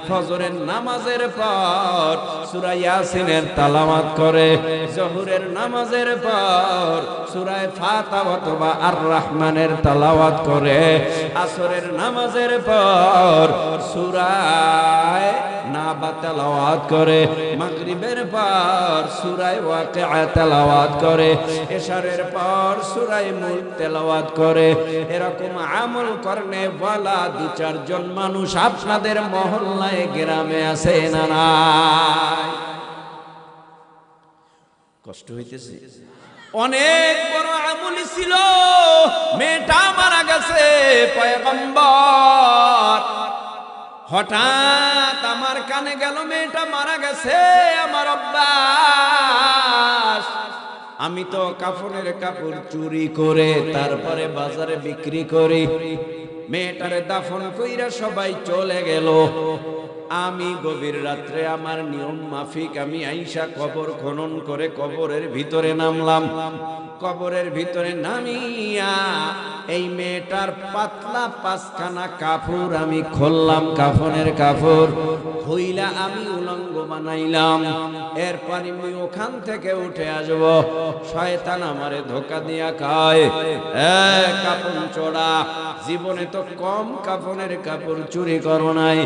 ফজরের নামাজের পর সূরা ইয়াসিনের তেলাওয়াত করে, জোহরের নামাজের পর সূরা ফাতিহা অথবা আর রহমানের তেলাওয়াত করে, আসরের নামাজের পর সূরা নাবা তেলাওয়াত করে, মাগরিবের পর সূরা ওয়াকিয়া তেলাওয়াত করে, এশারের পর সূরা মুলক তেলাওয়াত করে। এরকম আমল করনে ওয়ালা 2-4 জন মানুষ আপনাদের মহল্লায় গ্রামে আছে না নাই? কষ্ট হইতেছে। অনেক বড় আমলি ছিল, মেয়েটা মারা গেছে। পয়গম্বর হঠাৎ আমার কানে গেল মেয়েটা মারা গেছে। আমার অভ্যাস, আমি তো কাফনের কাপড় চুরি করে তারপরে বাজারে বিক্রি করি। মেয়েটারে দাফন কইরা সবাই চলে গেল। আমি গভীর রাত্রে আমার নিয়ম মাফিক আমি আইসা কবর খনন করে কবরের ভিতরে নামলাম। কবরের ভিতরে নামিয়া এই মেয়েটার পাতলা পাঁচখানা কাপড় আমি খুললাম, কাফনের কাপড় হইলা আমি উলঙ্গ বানাইলাম। এরপর আমি ওখান থেকে উঠে আসব। শয়তান আমারে ধোকা দিয়া কয়, কাপন চোরা, জীবনে তো কম কাফনের কাপড় চুরি করো নাই।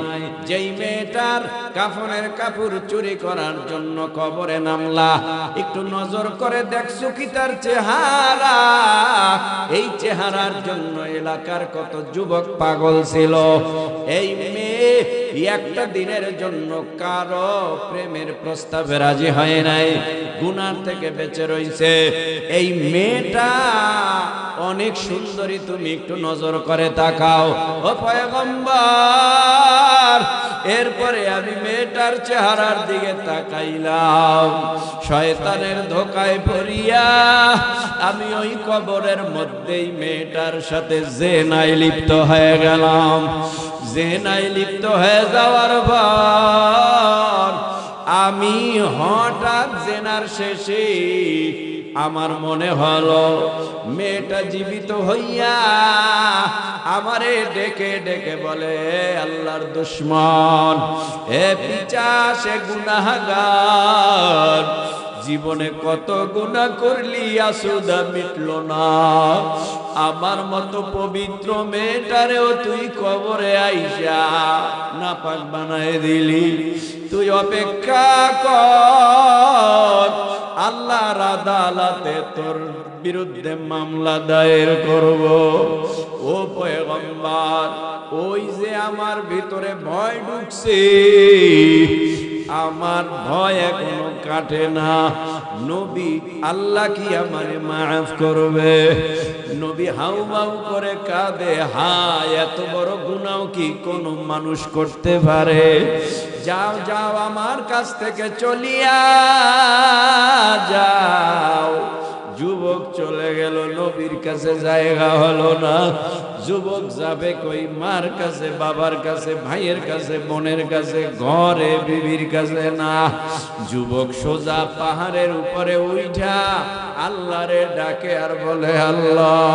যেই মেয়েটার কাফনের কাপড় চুরি করার জন্য কবরে নামলা, একটু নজর করে দেখছো কি তার চেহারা? এই চেহারার জন্য এলাকার কত যুবক পাগল ছিল। এই মেয়ে একটা দিনের জন্য কারো প্রেমের প্রস্তাবে রাজি হয় নাই, গুনার থেকে বেঁচে রইছে। এই মেয়েটা অনেক সুন্দরী, তুমি একটু নজর করে তাকাও ও পয়গম্বর। এরপরে আমি মেয়েটার চেহারার দিকে তাকাইলাম, শয়তানের ধোকায় পড়িয়া আমি ওই কবরের মধ্যেই মেয়েটার সাথে জিনায় লিপ্ত হয়ে গেলাম। জিনায় লিপ্ত হয়ে যাওয়ার পর আমি হঠাৎ জিনার শেষে আমার মনে হলো মেয়েটা জীবিত হইয়া আমারে ডেকে ডেকে বলে, আল্লাহর দুশমন, এ পিশাচ, এ গুনাহগার, জীবনে কত গুনাহ করলি, আসুদা মিটলো না। আমার মতো পবিত্র মেয়েটারেও তুই কবরে আইসা নাপাক বানায় দিলি। তুই অপেক্ষা কর, আল্লাহর আদালতে তোর বিরুদ্ধে মামলা দায়ের করব। ও পয়গম্বর, ওই যে আমার ভিতরে ভয় ঢুকছে, আমার ভয় এখনো কাটে না। নবী, আল্লাহ কি আমারে মাফ করবে? নবী হাউমাউ করে কাঁদে, হায়, এত বড় গুনাহ কি কোনো মানুষ করতে পারে? যাও যাও, আমার কাছ থেকে চলিয়া যাও। যুবক চলে গেল, নবীর কাছে জায়গা হলো না। যুবক যাবে কই? মার কাছে, বাবার কাছে, ভাইয়ের কাছে, বোনের কাছে, ঘরে বিবির কাছে না। যুবক সোজা পাহাড়ের উপরে উঠা আল্লাহরে ডাকে আর বলে, আল্লাহ,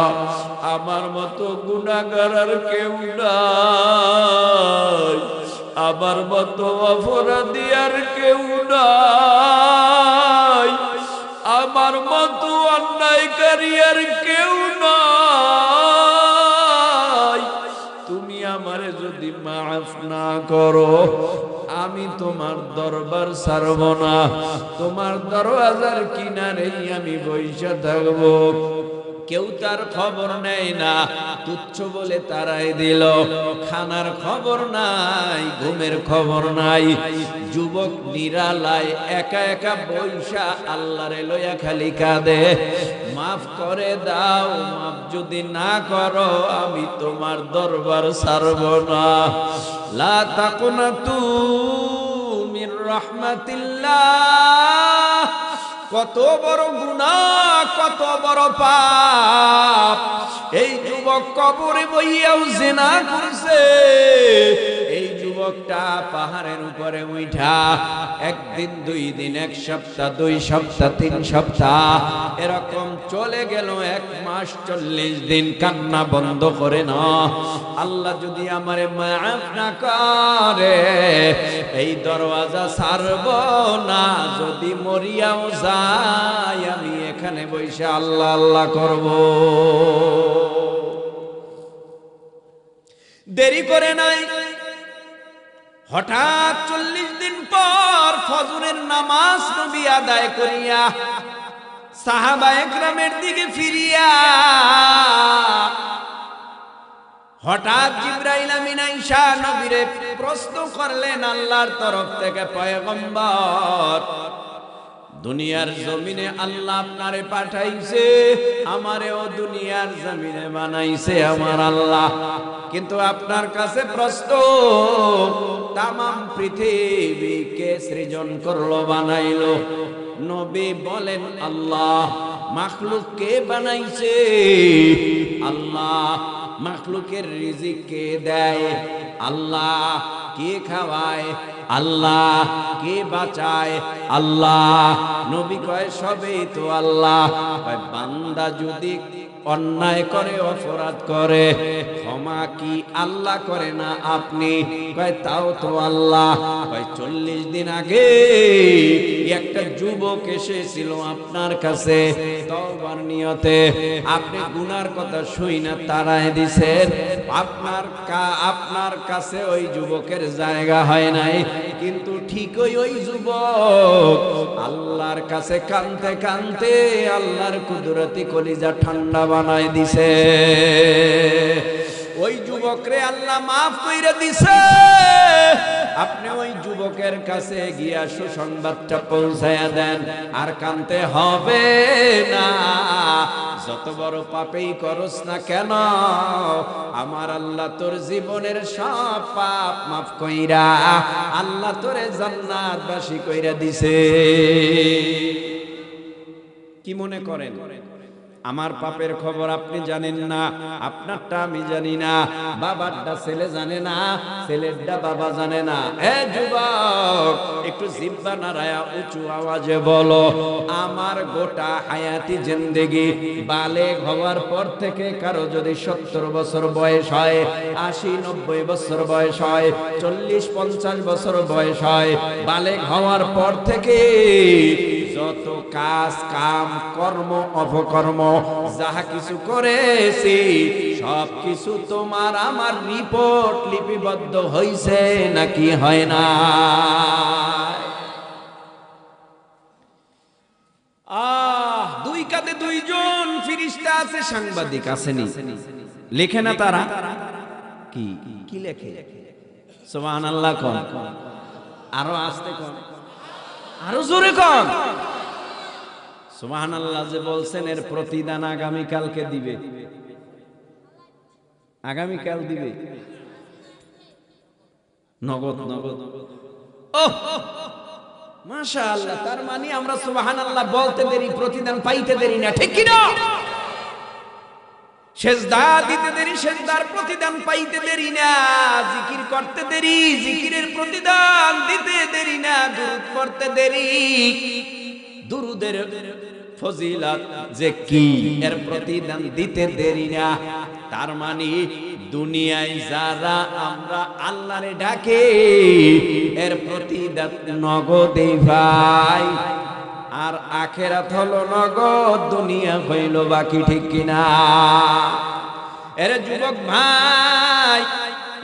আমার মতো গুনাহগার আর কেউ নাই, আমার মতো অপরাধী আর কেউ নাই, আমার মতো অন্যায়কারী আর কেউ নাই। তুমি আমারে যদি মাফ না করো, আমি তোমার দরবার ছাড়ব না, তোমার দরওয়াজার কিনারেই আমি বইসা থাকবো। কেউ তার খবর নেয় না, তুচ্ছ বলে তারাই দিল। খানার খবর নাই, ঘুমের খবর নাই। যুবক নিরালায় একা একা বইসা আল্লাহরে লইয়া খালি কাঁদে, মাফ করে দাও, মাফ যদি না করো আমি তোমার দরবার ছাড়ব না। লা তাকুনাতু মির রাহমাতিল্লাহ। কত বড় গুনাহ, কত বড় পাপ! এই যুবক কবরে বইয়াও জিনা করছে। এই যুবকটা পাহাড়ের উপরে উঠা একদিন, 2 দিন, 1 সপ্তাহ, 2 সপ্তাহ, 3 সপ্তাহ এরকম চলে গেল। 1 মাস 40 দিন কান্না বন্ধ করে না। আল্লাহ যদি আমারে মাফ না করে, এই দরওয়াজা ছাড়ব না। যদি মরিয়াও যাই, আমি এখানে বসে আল্লাহ আল্লাহ করব। দেরি করে নাই, হঠাৎ 40 দিন পর ফজরের নামাজ নবী আদায় করিয়া সাহাবায়ে কেরামের দিকে ফিরিয়া হঠাৎ জিবরাইল আমিন আয়েশা নবীরে প্রশ্ন করলেন আল্লাহর তরফ থেকে, পয়গম্বর, দুনিয়ার জমিনে আল্লাহ আপনারে পাঠাইছে, আমারেও দুনিয়ার জমিনে বানাইছে আমার আল্লাহ, কিন্তু আপনার কাছে প্রশ্ন, তামাম পৃথিবীকে সৃজন করলো, বানাইলো? নবী বলেন, আল্লাহ। মাখলুক কে বানাইছে? আল্লাহ। মাখলুকের রিজিক কে দেয়? আল্লাহ। কে খাওয়ায়? আল্লাহ। কে বাঁচায়? আল্লাহ। নবী কয়, সবই তো আল্লাহ। বান্দা যদি অন্যায় করে, অপরাধ করে, ক্ষমা কি আল্লাহ করে না আপনি? কয় তাও তো আল্লাহ। কয় 40 দিন আগে একটা যুবক এসেছিল আপনার কাছে তওবার নিয়তে, আপনি গুনার কথা শুই না তাড়ায় দিছেন। আপনার কাছে ওই যুবকের জায়গা হয় নাই, কিন্তু ঠিকই ওই যুবক আল্লাহর কাছে কানতে কানতে আল্লাহর কুদরতি কলিজা ঠান্ডা বানায় দিছে। ওই যুবকরে আল্লাহ মাফ কইরা দিছে। আপনি ওই যুবকের কাছে গিয়া সুসংবাদটা পৌঁছায়া দেন, আর কানতে হবে না। যত বড় পাপেই করস না কেন, আমার আল্লাহ তোর জীবনের সব পাপ মাফ কইরা আল্লাহ তোরে জান্নাতবাসী কইরা দিছে। কি মনে করেন আমার পাপের খবর আপনি জানেন না? আপনারটা আমি জানি না, বাবারটা ছেলে জানে না, ছেলেরটা বাবা জানে না। এ যুবক, একটু জিহ্বা নাড়ায়া উঁচু আওয়াজে বলো, আমার গোটা হায়াতি জিন্দেগি বালেগ হওয়ার পর থেকে কারো যদি 70 বছর বয়স হয়, 80-90 বছর বয়স হয়, 40-50 বছর বয়স হয়, বালেগ হওয়ার পর থেকে যত কাজ কাম কর্ম অপকর্ম যাহা কিছু করেছি সব কিছু তোমার আমার রিপোর্ট লিপিবদ্ধ হইছে নাকি হয় না? দুই কাঁধে দুইজন ফেরেশতা আছে, সাংবাদিক আসেনি, লেখে না তারা? কি কি লেখে? সুবহানাল্লাহ কোন, আরো আস্তে কোন, আরো জোরে কোন। সুবহানাল্লাহ যে বলছেন এর প্রতিদান আগামী কালকে দিবে, আগামী কাল দিবে নগদ নগদ। ওহ মাশাআল্লাহ, তার মানে আমরা সুবহানাল্লাহ বলতে দেরি, প্রতিদান পাইতে দেরি না, ঠিক কি না? সেজদা দিতে দেরি, সেজদার প্রতিদান পাইতে দেরি না। জিকির করতে দেরি, জিকিরের প্রতিদান দিতে দেরি না। দুরূদ পড়তে দেরি, দুরূদের ফজিলত যে কি এর প্রতিদান দিতে দেরি না। তার মানে দুনিয়ায় যারা আমরা আল্লাহরে ডাকে এর প্রতিদান নগদে ভাই, আর আখেরাত হলো নগদ, দুনিয়া হইল বাকি, ঠিক কিনা? এর যুবক ভাই,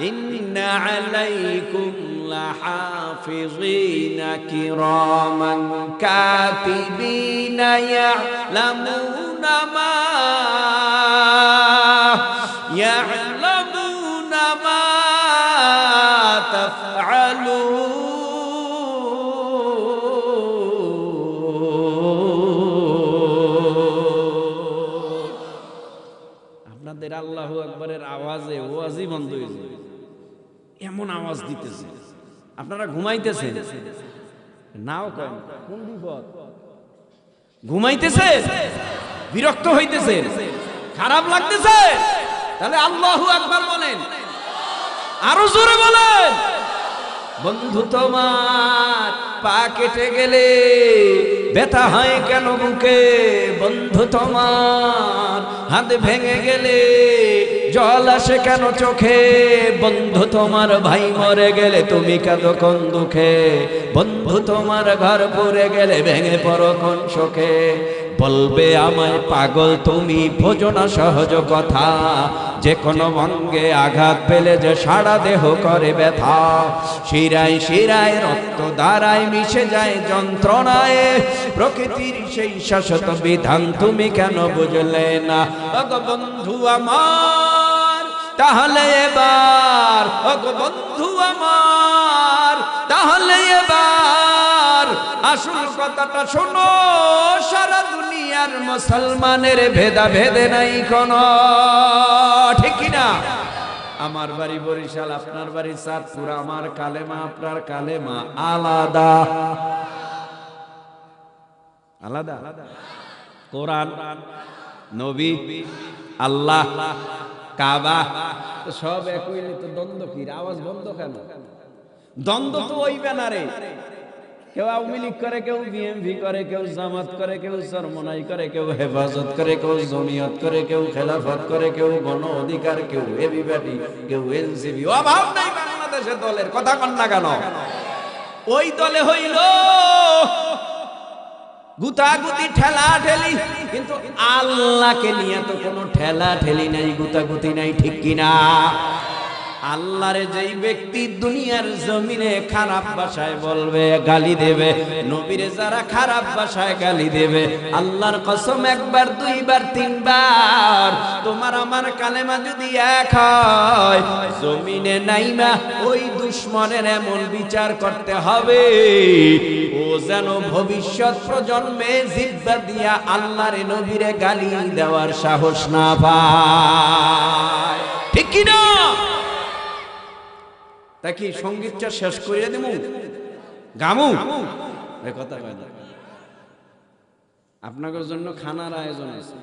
ইন্না আলাইকুম লাহাফিজিনা কিরামান কাতিবিনা ইয়ালামুনা মা তাফআলুন। আপনাদের আল্লাহু আকবারের আওয়াজে ওয়াজই বন্ধ হয়ে যায়, এমন আওয়াজ দিতেছে। আপনারা ঘুমাইতেছেন নাও, কেন কোন বিপদ? ঘুমাইতেছে, বিরক্ত হইতেছে, খারাপ লাগতেছে, তাহলে আল্লাহু আকবার বলেন, আরো জোরে বলেন। বন্ধু তোমার পা কেটে গেলে ব্যথা হয় কেন বুকে? বন্ধু তোমার হাত ভেঙে গেলে জল আসে কেন চোখে? বন্ধু তোমার ভাই মরে গেলে তুমি কাঁদো কোন দুঃখে? বন্ধু তোমার ঘর পুড়ে গেলে ভেঙে পড়ো কোন শোকে? বলবে আমায় পাগল তুমি, বোঝো না সহজ কথা, যে কোনো অঙ্গে আঘাত পেলে যে সারা দেহ করে ব্যথা। শিরায় শিরায় রক্ত দ্বারায় মিশে যায় যন্ত্রণায়, প্রকৃতির সেই শাশ্বত বিধান তুমি কেন বুঝলে না? ওগো বন্ধু আমার তাহলে এবার, ওগো বন্ধু আমার তাহলে এবার আসল কথাটা শোনো। সারা দুনিয়ার মুসলমানের ভেদা ভেদে নাই কোনো, ঠিক কিনা? আমার বাড়ি বরিশাল, আপনার বাড়ি চাঁদপুর, আমার কালেমা আপনার কালেমা আলাদা আলাদা। কোরআন, নবী, আল্লাহ, কাবা সব একই, তো দ্বন্দ্ব কি? আওয়াজ বন্ধ কেন? দ্বন্দ্ব তো ওই ব্যানারে, কেউ আওয়ামী লীগ করে, কেউ বিএমপি করে, কেউ জামাত করে, কেউ চরমনাই করে, কেউ হেফাজত করে, কেউ জমিয়ত করে, কেউ খেলাফত করে, কেউ গণ অধিকার, কেউ এবিবাটি, কেউ এনসিপি। অভাব নাই বাংলাদেশে দলের, কথা কন না কেন? ওই দলে হইল গুতাগুতি ঠেলা ঠেলি, কিন্তু আল্লাহকে নিয়ে তো কোনো ঠেলা ঠেলি নাই, গুতাগুতি নাই, ঠিক কিনা? আল্লাহরে যেই ব্যক্তি দুনিয়ার জমিনে খারাপ ভাষায় বলবে, গালি দেবে, নবীরে যারা খারাপ ভাষায় গালি দেবে, আল্লাহর কসম একবার, দুইবার, তিনবার তোমার আমার কালেমা যদি এক হয়, জমিনে নাইমা ওই দুশমনের এমন বিচার করতে হবে ও যেন ভবিষ্যৎ প্রজন্মে জিহ্বা দিয়া আল্লাহরে নবীরে গালি দেওয়ার সাহস না পায়, ঠিক কিনা? তা কি সঙ্গীতটা শেষ করে দেবো, গামু কথা কয় না? আপনাদের জন্য খানার আয়োজন আছে,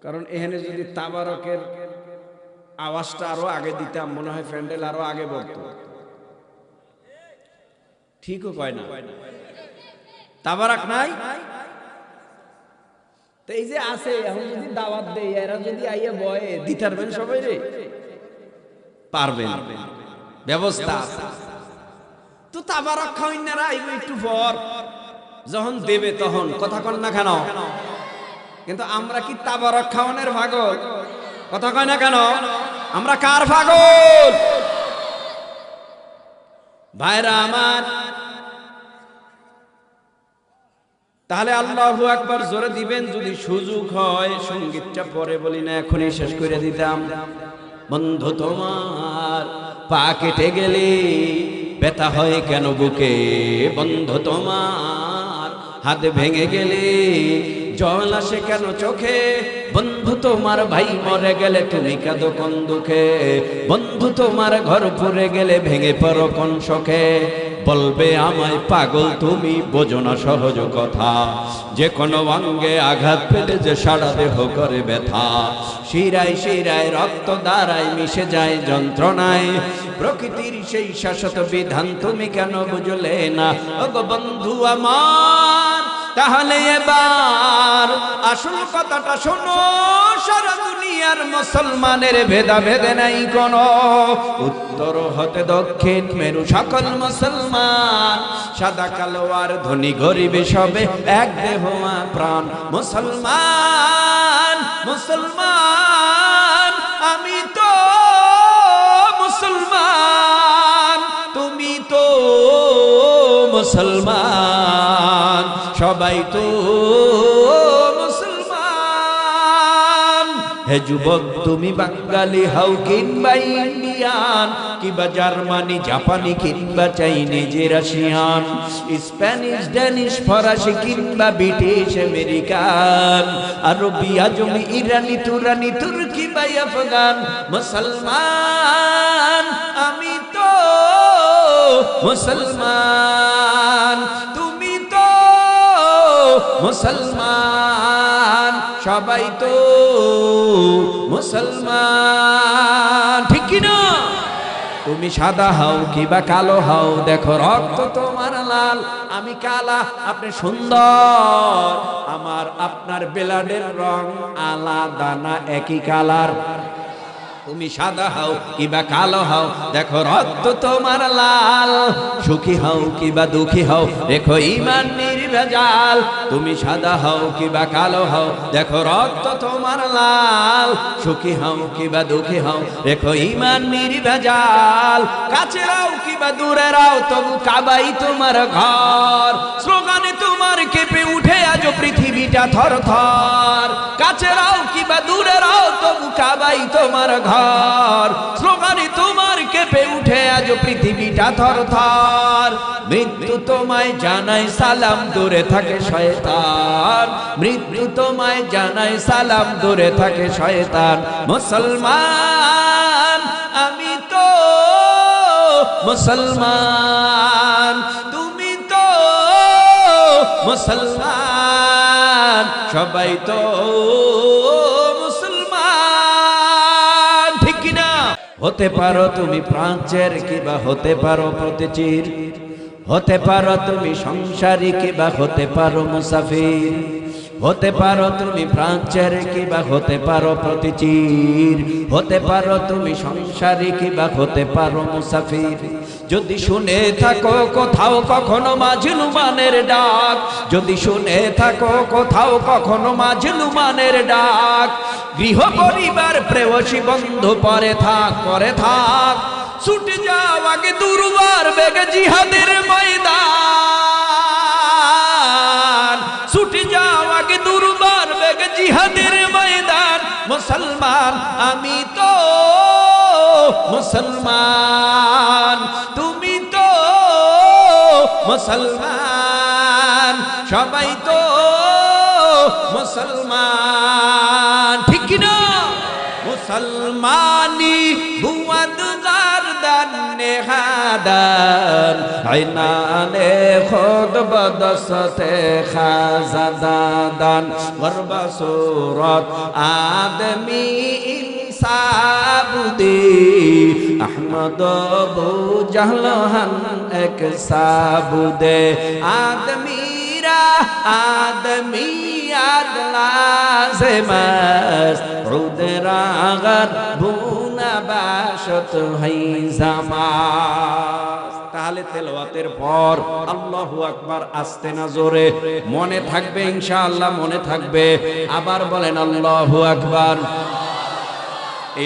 কারণ এখানে যদি তাবারকের আওয়াজটা আরো আগে দিতাম, মনে হয় প্যান্ডেল আরো আগে বলতো। ঠিকও কয় না, তাবারক নাই তো এই যে আছে, এখন যদি দাওয়াত দেয়, এরা যদি আইয়া বয়ে দিতে পারবেন সবাই রে? পারবেন, ব্যবস্থা তো। তাবারক খাওয়াইনারা আইব একটু পর, যখন দেবে তখন, কথা কন না কেন? কিন্তু আমরা কি তাবারক খাওয়ানোর পাগল? কথা কয় না কেন? আমরা কার পাগল? ভাইরা আমার, তাহলে আল্লাহু আকবার জোরে দিবেন যদি সুযোগ হয়। সঙ্গীতটা পরে বলি না, এখনই শেষ করে দিতাম। বন্ধু তোমার পা কেটে গেলে ব্যথা হয় কেন বুকে? বন্ধু তোমার হাত ভেঙে গেলে জল আসে কেন চোখে? বন্ধু তোমার ভাই মরে গেলে তুমি কাঁদো কোন দুঃখে? বন্ধু তোমার ঘর পুড়ে গেলে ভেঙে পড়ো কোন শোকে? বলবে আমায় পাগল তুমি, বোঝো না সহজ কথা, যে কোনো অঙ্গে আঘাত পেলে যে সারা দেহ করে ব্যথা, শিরায় শিরায় রক্ত দ্বারায় মিশে যায় যন্ত্রণায়, প্রকৃতির সেই শাশ্বত বিধান তুমি কেন বুঝলে না? ওগো বন্ধু আমার, তাহলে এবার আসল কথাটা শোনো, সারা দুনিয়ার মুসলমানের ভেদাভেদ নাই কোনো, উত্তর হতে দক্ষিণ মেরু সকল মুসলমান, সাদা কালো আর ধনী গরিব সবে এক দেহ প্রাণ। মুসলমান মুসলমান আমি তো মুসলমান, তুমি তো মুসলমান, সবাই তো মুসলমান। হে যুবক, তুমি বাঙালি হও কিংবা ইন্ডিয়ান, কিংবা জার্মানি জাপানি কিংবা চাইনিজ রাশিয়ান, স্প্যানিশ ড্যানিশ ফরাসি কিংবা ব্রিটিশ আমেরিকান, আরবি আজমি ইরানি তুরানি তুর্কি বা আফগান, মুসলমান আমি তো মুসলমান, তুমি তো মুসলমান, সবাই তো মুসলমান, ঠিক কিনা? তুমি সাদা হও কিবা কালো হও, দেখো রক্ত তোমার লাল, আমি কালা, আপনি সুন্দর, আমার আপনার ব্লাডের রং আলাদা না, একই কালার। তুমি সাদা হও কিবা কালো হও, দেখো রক্ত তোমার লাল, সুখী হও কিবা দুঃখী হও, দেখো ঈমান নির্ভেজাল। তুমি সাদা হও কিবা কালো হও, দেখো রক্ত তোমার লাল, সুখী হও কিবা দুঃখী হও, দেখো ঈমান নির্ভেজাল। কাছে রাও কিবা দূরে রাও, তবু কাবাই তোমার ঘর, স্লোগানে তোমার কেঁপে উঠে আজ পৃথিবীটা থর থর। কাছে রাও কিবা দূরে রাও, তবু কাবাই তোমার ঘর, স্লোগানে তোমার কেঁপে উঠে আজ পৃথিবীটা থর থর। মৃত্যু তোমায় জানাই সালাম, দূরে থাকে শয়তান, মৃত্যু তোমায় জানাই সালাম, দূরে থাকে শয়তান। মুসলমান আমি তো মুসলমান, তুমি তো মুসলমান, সবাই তো মুসলমান, ঠিক কিনা? হতে পারো তুমি প্রাচ্যের কিবা হতে পারো প্রতিচির, হতে পারো তুমি সংসারী কিবা হতে পারো মুসাফির, হতে পারো তুমি প্রাচ্যের কিবা হতে পারো প্রতিচির, হতে পারো তুমি সংসারী কিবা হতে পারো মুসাফির। যদি শুনে থাকো কোথাও কখনো মাজলুমানের ডাক, যদি শুনে থাকো কোথাও কখনো মাজলুমানের ডাক, গৃহ পরিবার প্রেয়সী বন্ধু পরে থাক, ছুটে যাও আগে দুর্বার বেগে জিহাদের ময়দান, ছুটে যাও আগে দুর্বার বেগে জিহাদের ময়দান। মুসলমান আমি তো মুসলমান, তুমি তো মুসলমান, সবাই তো মুসলমান, ঠিক না? মুসলমানি বুয়াদ গারদান নেহাদান, আইনানে খুদ বদসতে খাজাদান, গরবা সুরত আদমি ইনসাবুদে, আহমদ বু জাহলহান এক সাবুদে। আদমিরা আদমিয়াত লাজেমাস, রুদরাগার বুনা বাসত হাইজামাস। তাহলে তেলাওয়াতের পর আল্লাহু আকবার আস্তে না জোরে মনে থাকবে ইনশাআল্লাহ, মনে থাকবে। আবার বলেন আল্লাহু আকবার।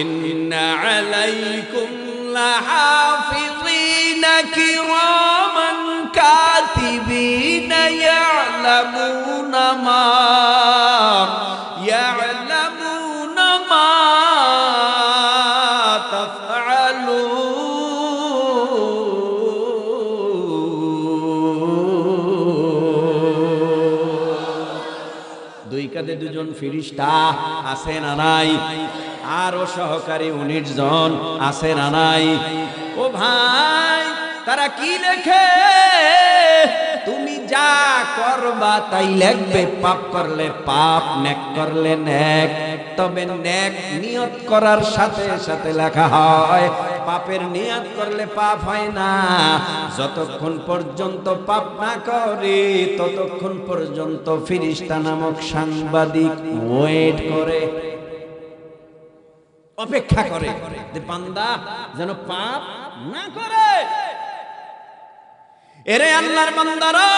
ইন্না আলাইকুম লাহাফিযিনা কিরামান কাতিবিনা ইয়ালামুনা মা দুই কাঁধে দুজন ফেরেশতা আছে না নাই? আরো সহকারী 19 জন আছে না নাই? ও ভাই, তারা কি লেখে? তুমি যা করবা তাই লিখবে। পাপ করলে পাপ, নেক করলে নেক। তবে নেক নিয়ত করার সাথে সাথে লেখা হয়, পাপের নিয়ত করলে পাপ হয় না। যতক্ষণ পর্যন্ত পাপ না করে ততক্ষণ পর্যন্ত ফেরেশতা নামক সাংবাদিক ওয়েট করে, অপেক্ষা করে যে বান্দা যেন পাপ না করে। এরে আল্লাহর বান্দারা,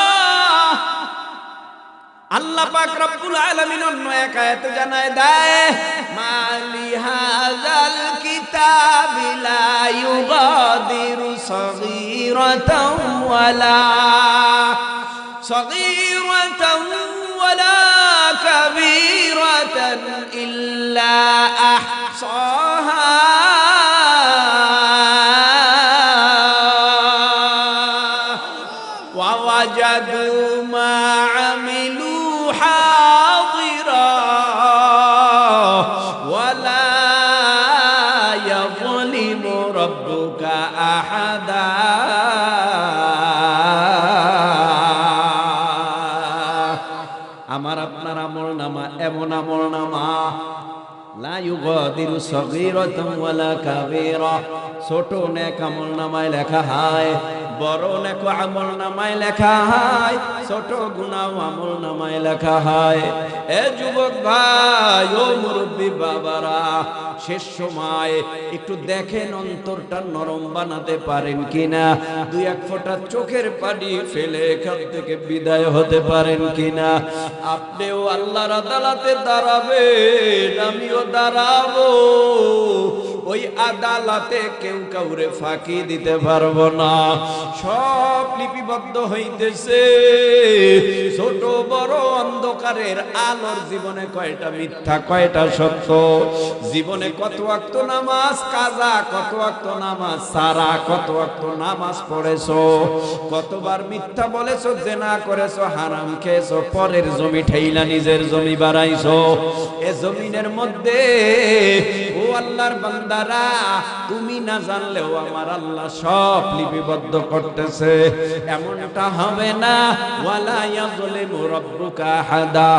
আল্লাহ পাক রব্বুল আলামিন অন্য এক আয়াতে জানায় দেয়, মালি হাযাল কিতাবি লা ইউগাদিরু সগীরাতাও ওয়ালা কাবীরাতান ইল্লা আহসাহা ওয়া ওয়াজাদু মা আমিলু হাদিরা ওয়ালা ইয়াযলিমু রাব্বুকা আহাদা। আমার আপনার আমলনামা এমন আমলনামা, লা ইউগাদিরু সগীরাতান ওয়ালা কাবীরা, ছোট নেক আমলনামায় লেখা হয়, বড় নেক আমলনামায় লেখা হয়, ছোট গুনাহ আমলনামায় লেখা হয়। এ যুবক ভাই, ও মুরব্বী বাবারা, শেষ সময় একটু দেখেন অন্তরটা নরম বানাতে পারেন কিনা, দুই এক ফোঁটা চোখের পানি ফেলে এখান থেকে বিদায় হতে পারেন কিনা। আপনিও আল্লাহর আদালতে দাঁড়াবেন, আমিও দাঁড়াবো। ওই আদালতে কেউ কাউরে ফাঁকি দিতে পারবো না, সব লিপিবদ্ধ হইতেছে। ছোট বড় অন্ধকারের আলোর জীবনে কয়টা মিথ্যা কয়টা সত্য, জীবনে কত ওয়াক্ত নামাজ কাজা, কত ওয়াক্ত নামাজ সারা, কত ওয়াক্ত নামাজ পড়েছো, কতবার মিথ্যা বলেছো, জেনা করেছো, হারাম খেয়েছো, পরের জমি ঠেইলা নিজের জমি বাড়াইছো। এ জমিনের মধ্যে ও আল্লাহর বান্দা, বান্দারা তুমি না জানলেও আমার আল্লাহ সব লিপিবদ্ধ করতেছে। এমনটা হবে না। ওয়ালা ইয়াযলিমু রাব্বুকা আহাদা,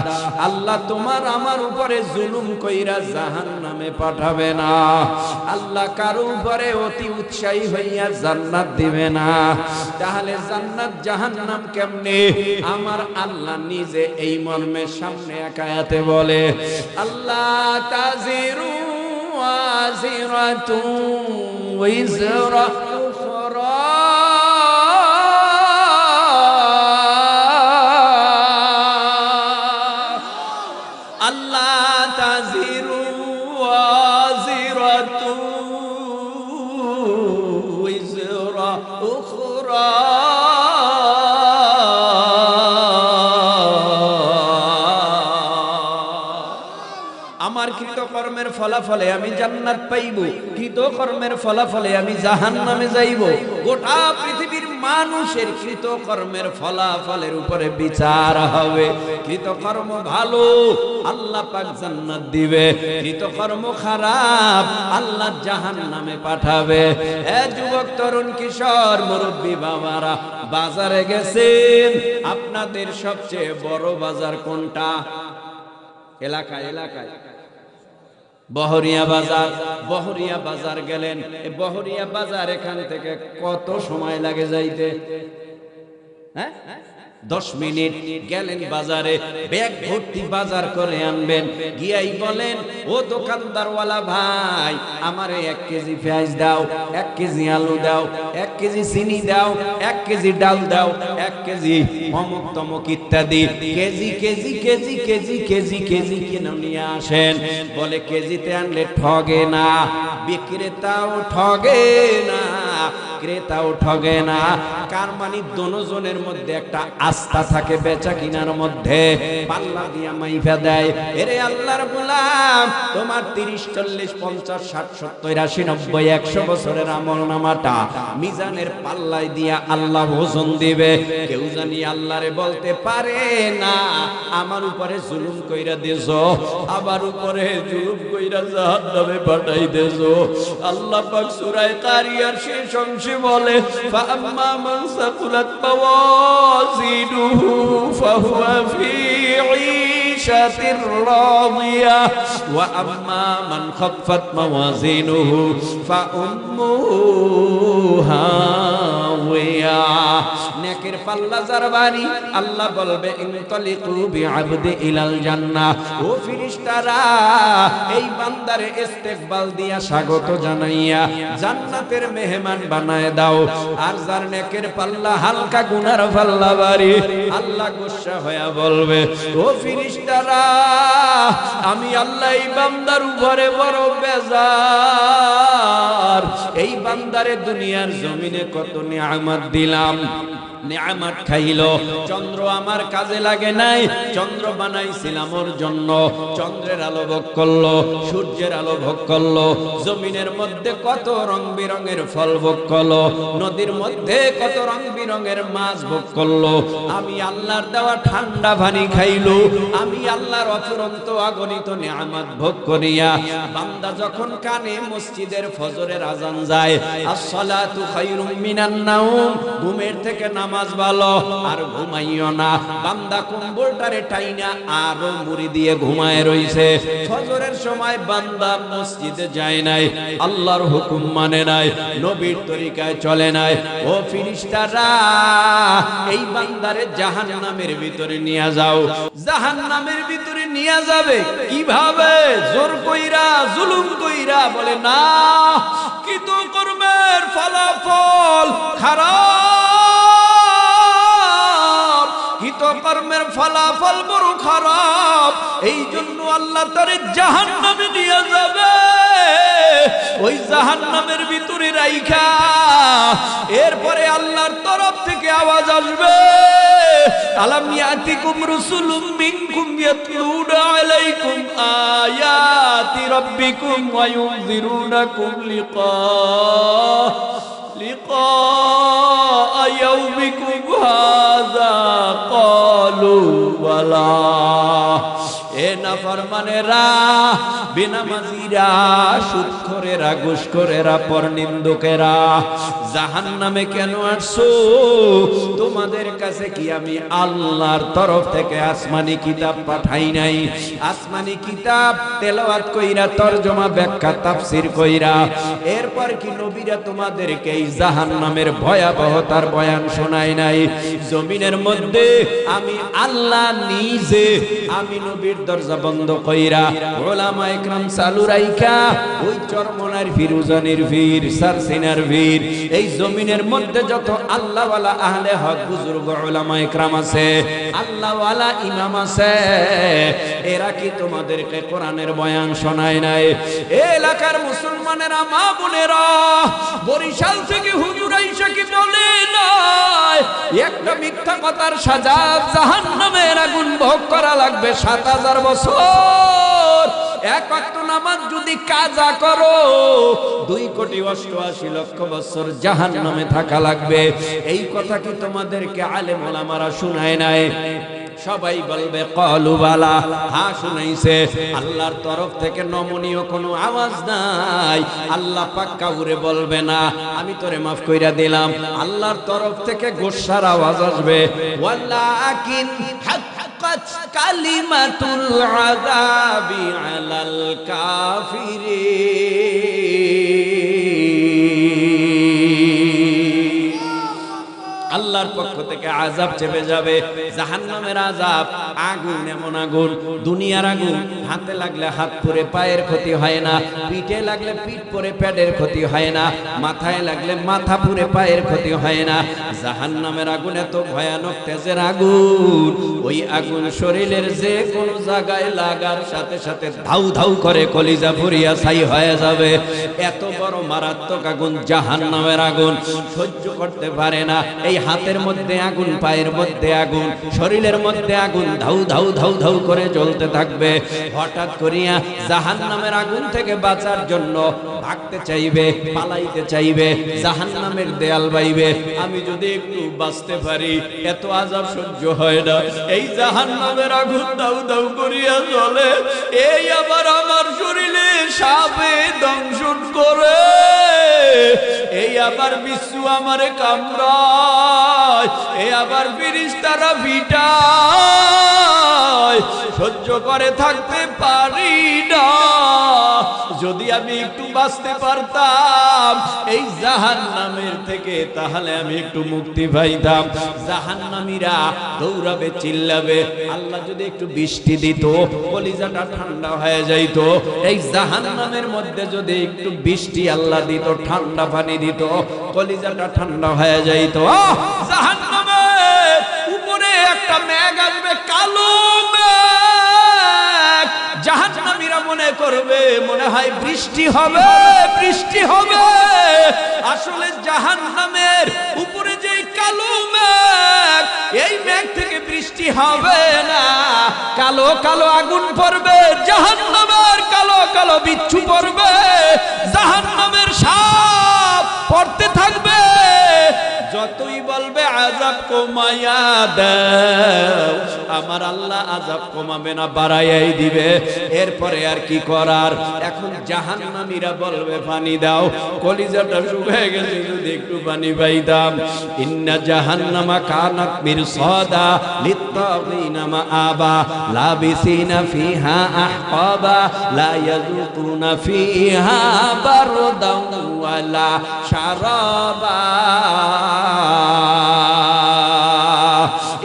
আল্লাহ তোমার আমার উপরে জুলুম কইরা জাহান্নামে পাঠাবে না। আল্লাহ কারো উপরে অতি উৎসাহী হইয়া জান্নাত দিবে না। তাহলে জান্নাত জাহান্নাম কেমনে? আমার আল্লাহ নিজে এই মর্মের সামনে এক আয়াতে বলে, আল্লাহ তাজিরু ওয়াজিরাতু ওয়াজরা উখরা, আল্লাহ তাজিরু ওয়াজিরাতু ওয়াজরা উখরা, আমার কৃতকর্মের ফলাফলে আমি জান্নাত পাইব, কৃতকর্মের ফলাফলে আমি জাহান্নামে যাইব। গোটা পৃথিবীর মানুষের কৃতকর্মের ফলাফলের উপরে বিচার হবে। কৃতকর্ম ভালো, আল্লাহ পাক জান্নাত দিবে। কৃতকর্ম খারাপ, আল্লাহ জাহান্নামে পাঠাবে। এ যুবক, তরুণ, কিশোর, মুরব্বী বাবারা, বাজারে গেছেন, আপনাদের সবচেয়ে বড় বাজার কোনটা? এলাকায় বহরিয়া বাজার। বহরিয়া বাজার গেলেন, বহরিয়া বাজার এখান থেকে কত সময় লাগে যাইতে? 10 মিনিট। গেলেন বাজারে, ব্যাগ ভর্তি বাজার করে আনবেন। গিয়াই বলেন, ও দোকানদারওয়ালা ভাই, আমারে 1 কেজি পেঁয়াজ দাও, 1 কেজি আলু দাও, 1 কেজি চিনি দাও, 1 কেজি ডাল দাও, 1 কেজি অমুক তমুক ইত্যাদি KG KG KG KG KG KG কিনে নিয়ে আসেন। বলে কেজিতে আনলে ঠগে না, বিক্রেতাও ঠগে না, ক্রেতাও ঠগে না। কার মানে দুজনের মধ্যে একটা আস্থা থাকে বেচা কিনার মধ্যে, পাল্লা দিয়া মাইফা দেয়। এরে আল্লাহর গোলাম, তোমার 30, 40, 50, 60, 70, 80, 90, 100 বছরের আমল নামাটা মিজানের পাল্লায় দিয়া আল্লাহ ওজন দিবে। কেউ জানি আল্লাহরে বলতে পারে না, আমার উপরে জুলুম কইরা দিছো, আবার উপরে জুলুম কইরা জাহান্নামে পাঠাই দিছো। আল্লাহ পাক সূরা কারিয়ার শেষ অংশে বলে, ফাআম্মা মান সাকুলাত মাওয়াজিনুহু ফাহুয়া ফি ঈশাতির রাদিয়া ওয়া আম্মা মান খাফফাত মাওয়াজিনুহু ফাউম্মুহু হাওিয়া। নেকের পাল্লা যার ভারী, আল্লাহ বলবে ইনতালিকু বিআবদি ইলাল জান্নাহ। ও ফেরেশতারা, এই বান্দারে ইস্তেকবাল দিয়া স্বাগত জানাইয়া জান্নাতের মেহমান বানায় দাও। আর যার নেকের পাল্লা হালকা, গুনার পাল্লা ভারী, আল্লাহ গুসা হয়ে বলবে, ও ফেরেশতারা, আমি আল্লাহ এই বান্দার উপরে বড় বেজার। এই বান্দারে দুনিয়ার জমিনে কত নিয়ামত দিলাম, নিয়ামত খাইলো। চন্দ্র আমার কাজে লাগে নাই, চন্দ্র বানাইছিলাম ওর জন্য। চন্দ্রের আলো ভোগ করলো, সূর্যের আলো ভোগ করলো, জমিনের মধ্যে কত রং বেরঙের ফল ভোগ করলো, নদীর মধ্যে কত রং বেরঙের মাছ ভোগ করলো। আমি আল্লাহর দেওয়া ঠান্ডা পানি খাইলো। আমি আল্লাহর অফুরন্ত অগণিত নিয়ামত ভোগ করিয়া বান্দা যখন কানে মসজিদের ফজরের আজান যায়, আসসালাতু খায়রুম মিনান নাওম, ঘুমের থেকে নামাজ ভালো, আর ঘুমাইও না। বান্দা কম্বলটারে টাইনা আরো মুড়ি দিয়ে ঘুমায় রইছে। ফজরের সময় বান্দা মসজিদে যায় নাই, আল্লাহর হুকুম মানে নাই, নবীর তরিকায় চলে নাই। ও ফেরেশতারা, এই বান্দারে জাহান্নামের ভিতরে নিয়ে যাও। জাহান্নামের ভিতরে নিয়ে যাবে কিভাবে? জোর কইরা, জুলুম কইরা। বলে না, কৃতকর্মের ফলাফল খারাপ, কৃতকর্মের ফলাফল বড় খারাপ। এই জন্য আল্লাহ তারে জাহান্নামে নিয়ে যাবে। ওই জাহান্নামের ভিতরে রাইখা এরপরে আল্লাহর তরফ থেকে আওয়াজ আসবে, আলাম ইয়াতিকুম রাসূলুম মিনকুম ইয়াতলুনা আলাইকুম আয়াতি রাব্বিকুম ওয়া ইউনযিরুনাকুম লিকা ইয়াউমিকুম হাযা ক্বালু ওয়ালা। এ নাফরমানেরা, বেনামাজিরা, সুদখোরেরা, ঘুষখোরেরা, পরনিন্দুকেরা, জাহান্নামে কেন আসছো? তোমাদের কাছে কি আমি আল্লাহর তরফ থেকে আসমানি কিতাব পাঠাই নাই? আসমানি কিতাব তেলাওয়াত কইরা, তরজমা, ব্যাখ্যা, তাফসীর কইরা, এরপর কি নবীরা তোমাদেরকে এই জাহান্নামের ভয়াবহতার বয়ান শোনায় নাই? জমিনের মধ্যে আমি আল্লাহ নিজে, আমি নবীর দরজা বন্ধ কইরা, ওলামা ইকরাম চালু রাইখা, ওই চরমনার ভিড়, উজানির ভিড়, সারসিনার ভিড়, এই জমিনের মধ্যে যত আল্লাহওয়ালা আহলে হক বুজুর্গ ওলামা ইকরাম আছে, আল্লাহওয়ালা ইমাম আছে, এরা কি তোমাদেরকে কোরআনের বয়ান শোনায় নাই? এলাকার মুসলমানেরা, মা বোনেরা, বরিশাল থেকে হুজুর আইসা কি বলে নাই একটা মিথ্যা কথার সাজা জাহান্নামের আগুন ভোগ করা লাগবে ৭,০০০ বছর। এক ওয়াক্ত নামাজ যদি কাজা করো ২,৮৮,০০,০০০ বছর জাহান্নামে থাকা লাগবে। এই কথা কি তোমাদেরকে আলেম ওলামারা শুনায় নাই? সবাই বলবে ক্বালু বালা, হ্যাঁ শুনাইছে। আল্লাহর তরফ থেকে নমনীয় কোনো আওয়াজ নাই। আল্লাহ পাক কাউরে বলবে না আমি তোরে মাফ কইরা দিলাম। আল্লাহর তরফ থেকে গোসার আওয়াজ আসবে, ওয়ালাকিন হাক্কাত কালিমাতুল আযাবি আলাল কাফিরিন। আল্লাহর পক্ষ থেকে আযাব চেপে যাবে, জাহান্নামের আযাব। আগুন এমন আগুন, দুনিয়ার আগুন, হাতে লাগলে হাত পুড়ে পায়ের ক্ষতি হয় না, পিঠে লাগলে পিঠ পুড়ে পেটের ক্ষতি হয় না, মাথায় লাগলে মাথা পুড়ে পায়ের ক্ষতি হয় না। জাহান্নামের আগুন এত ভয়ানক তেজের আগুন, ওই আগুন শরীরের যে কোনো জায়গায় লাগার সাথে সাথে ধাউ ধাউ করে কলিজা পুড়িয়া ছাই হয়ে যাবে। এত বড় মারাত্মক আগুন জাহান্নামের আগুন, সহ্য করতে পারে না। এই হাতের মধ্যে আগুন, পায়ের মধ্যে আগুন, শরীরের মধ্যে আগুন, ধাউ ধাউ ধাউ ধাউ করে জ্বলতে থাকবে। হঠাৎ করিয়া জাহান্নামের আগুন থেকে বাঁচার জন্য ভাগতে চাইবে, পালাইতে চাইবে, জাহান্নামের দেয়াল বাইবে। আমি যদি একটু বাঁচতে পারি, এত আযাব সহ্য হয় না। এই জাহান্নামের আগুন দাউ দাউ করিয়া জ্বলে, এই আবার আমার শরীরে সাপে দংশন করে, এই আবার বিচ্ছু আমারে কামড়ায়, এই আবার ফেরেশতারা পিটায়, সহ্য করে থাকতে পারি না। যদি আমি একটু বাঁচতে পারতাম এই জাহান্নামের থেকে, তাহলে আমি একটু মুক্তি পাইতাম। জাহান্নামীরা দৌড়াবে, চিল্লাবে। আল্লাহ যদি একটু বৃষ্টি দিত, কলিজাটা ঠান্ডা হয়ে যাইত। এই জাহান্নামের মধ্যে যদি একটু বৃষ্টি আল্লাহ দিত, ঠান্ডা পানি দিত, কলিজাটা ঠান্ডা হয়ে যাইত। জাহান্নামের উপরে একটা মেঘ আসবে, কালো মেঘ। জাহান্নামীরা মনে করবে মনে হয় বৃষ্টি হবে, বৃষ্টি হবে। আসলে জাহান্নামের উপরে যে কালো মেঘ, এই মেঘ থেকে বৃষ্টি হবে না। কালো কালো আগুন পড়বে, জাহান্নামের কালো কালো বিচ্ছু পড়বে, জাহান্নামের সাপ পড়তে থাকবে। যতই বলবে আযাব কমাইয়া দাও, আমার আল্লাহ আযাব কমাবে না, বাড়াইয়াই দিবে। এরপরে আর কি করার? এখন জাহান্নামীরা বলবে পানি দাও। কলিজাটা শুকিয়ে গেছে, যদি একটু পানি পাইতাম। ইন্না জাহান্নামা কানাত মিরসাদা লিত্তাগিনা মাআবা লাবিসিনা ফিহা আহকাবা লা ইয়াযুকুনা ফিহা বারদান ওয়ালা শারাবা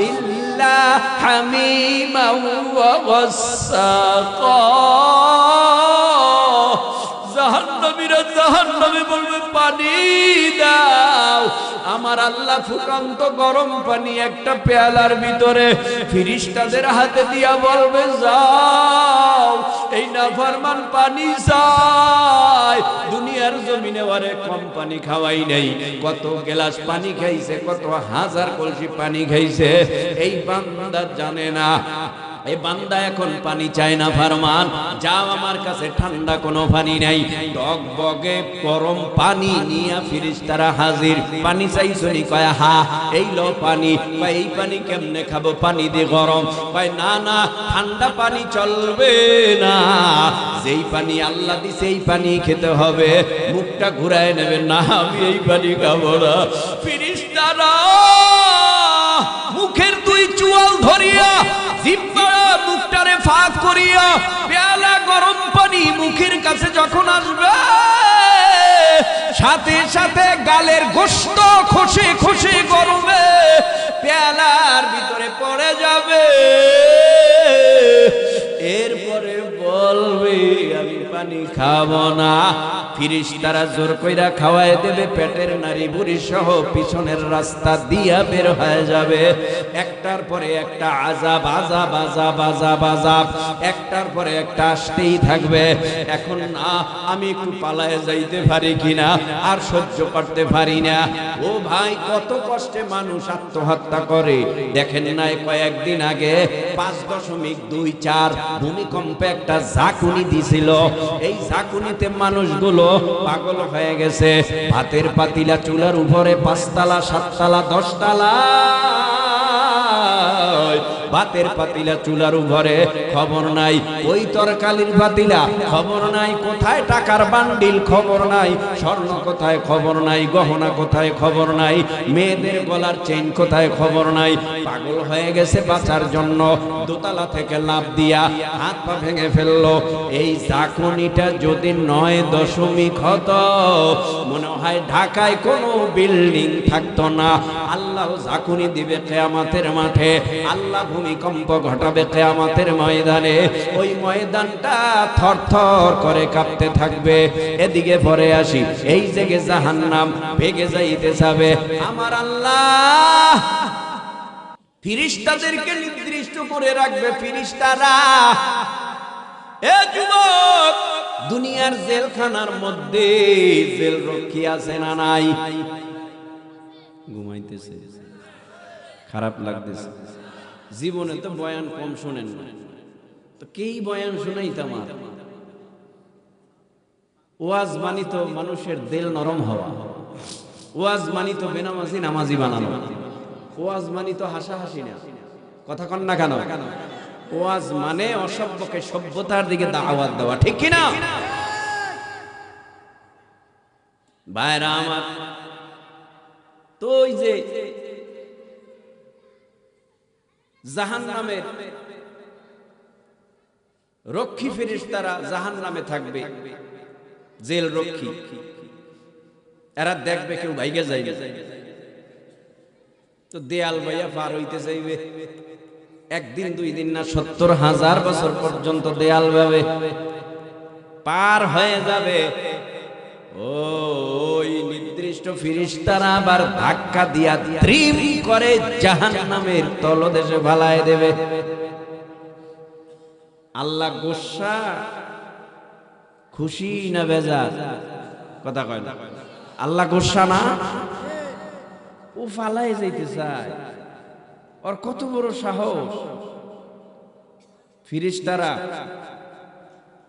ইল্লা হামিমা ওয়া গাসসাকা। জাহান্নামীরা জাহান্নামে বলবে পানি দাও। আমার আল্লাহ ফুটন্ত গরম পানি একটা পেয়ালার ভিতরে ফেরেশতাদের হাতে দিয়া বলবে যাও, এই নাফরমান পানি চায়। দুনিয়ার জমিনে ওরে কম পানি খাওয়াই নাই, কত গ্লাস পানি খাইছে, কত হাজার কলসি পানি খাইছে। এই বান্দা জানে না এই বান্দা এখন পানি চায় না ফরমান, যাও আমার কাছে ঠান্ডা কোনো পানি নাই, টকবগে গরম পানি নিয়ে ফেরেশতারা হাজির। পানি চাইছো নি? কয় হ্যাঁ। এই লো পানি। কয় এই পানি কেমনে খাবো? পানি দিয়ে গরম। কয় না না, ঠান্ডা পানি চলবে না, যেই পানি আল্লাহ দিছে এই পানি খেতে হবে। মুখটা ঘুরায় নেবেন না, আমি এই পানি খাবো না। ফেরেশতারা মুখের দুই চুয়াল ধরিয়া জিহ্বা মুখটারে ফাঁক করিয়া পেয়ালা গরম পানি মুখের কাছে যখন আসবে, সাথে সাথে গালের গোশত খসে খসে গরমে পেয়ালার ভিতরে পড়ে যাবে। এরপরে বলবে আমি পানি খাবো না। ফেরেশতারা জোর কইরা খাওয়ায় দেবে, পেটের নারী বুড়ি সহ পিছনের রাস্তা দিয়া বের হয়ে যাবে। একটার পরে একটা আযাব আযাব আযাব আযাব আযাব, একটার পরে একটা আসতেই থাকবে। এখন না আমি একটু পালায়ে যাইতে পারি কিনা, আর সহ্য করতে পারি না। ও ভাই, কত কষ্টে মানুষ আত্মহত্যা করে দেখেন নাই? কয়েকদিন আগে 5.24 ভূমিকম্পে একটা ঝাঁকুনি দিছিল। এই ঝাঁকুনিতে মানুষগুলো পাগল হয়ে গেছে। ভাতের পাতিলা চুলার উপরে 5 তলা 7 তলা 10 তলা, ভাতের পাতিলা চুলার উপরে খবর নাই, ওই তরকারির পাতিলা খবর নাই, কোথায় টাকার বান্ডিল খবর নাই, স্বর্ণ কোথায় খবর নাই, গহনা কোথায় খবর নাই, মেয়েদের গলার চেইন কোথায় খবর নাই। পাগল হয়ে গেছে বাঁচার জন্য, দোতলা থেকে লাফ দিয়া হাত পা ভেঙে ফেললো। এই ঝাঁকুনিটা যদি 9 হতো, মনে হয় ঢাকায় কোনো বিল্ডিং থাকতো না। আল্লাহ ঝাঁকুনি দিবে কিয়ামতের মাঠে, আল্লাহ ভূমিকম্প ঘটাবে কিয়ামতের ময়দানে। ওই ময়দানটা থরথর করে কাঁপতে থাকবে। এদিকে পরে আসি, এই জায়গায় জাহান্নাম ভেঙে যাইতে যাবে। আমার আল্লাহ ফেরেশতাদেরকে নির্দিষ্ট করে রাখবে। ফেরেশতারা, এ যুবক, দুনিয়ার জেলখানার মধ্যে জেল রক্ষী আছে না নাই? ঘুমাইতেছে, খারাপ লাগতেছে। জীবনে তো বয়ান কম শোনেন না, তো কেই বয়ান শোনাইতাম। আর ওয়াজ মানি তো মানুষের দিল নরম হওয়া, ওয়াজ মানি তো বেনামাজি নামাজি বানানো, ওয়াজ মানি তো হাসাহাসি না। কথা কন না কেন? ওয়াজ মানে অসভ্যকে সভ্যতার দিকে দাওয়াত দেওয়া, ঠিক কিনা ভাইরা আমার? তো ওই যে জাহান্নামের রক্ষী ফেরেশতারা জাহান্নামে থাকবে, জেল রক্ষী, এরা দেখবে কেউ ভাইগে যাইবে, তো দেয়াল ভাইয়া পার হইতে যাইবে। একদিন 2 দিন না, 70,000 বছর পর্যন্ত দেয়াল ভাবে পার হয়ে যাবে। ওই নির্দিষ্ট ফেরেশতারা আবার ধাক্কা দিয়া ত্রিম করে জাহান্নামের তলদেশে ফালায় দেবে। আল্লাহ গোসা খুশি না বেজার? কথা কয় না? আল্লাহ গোসা না? ও ফালায় যাইতে চায়, ওর কত বড় সাহস! ফেরেশতারা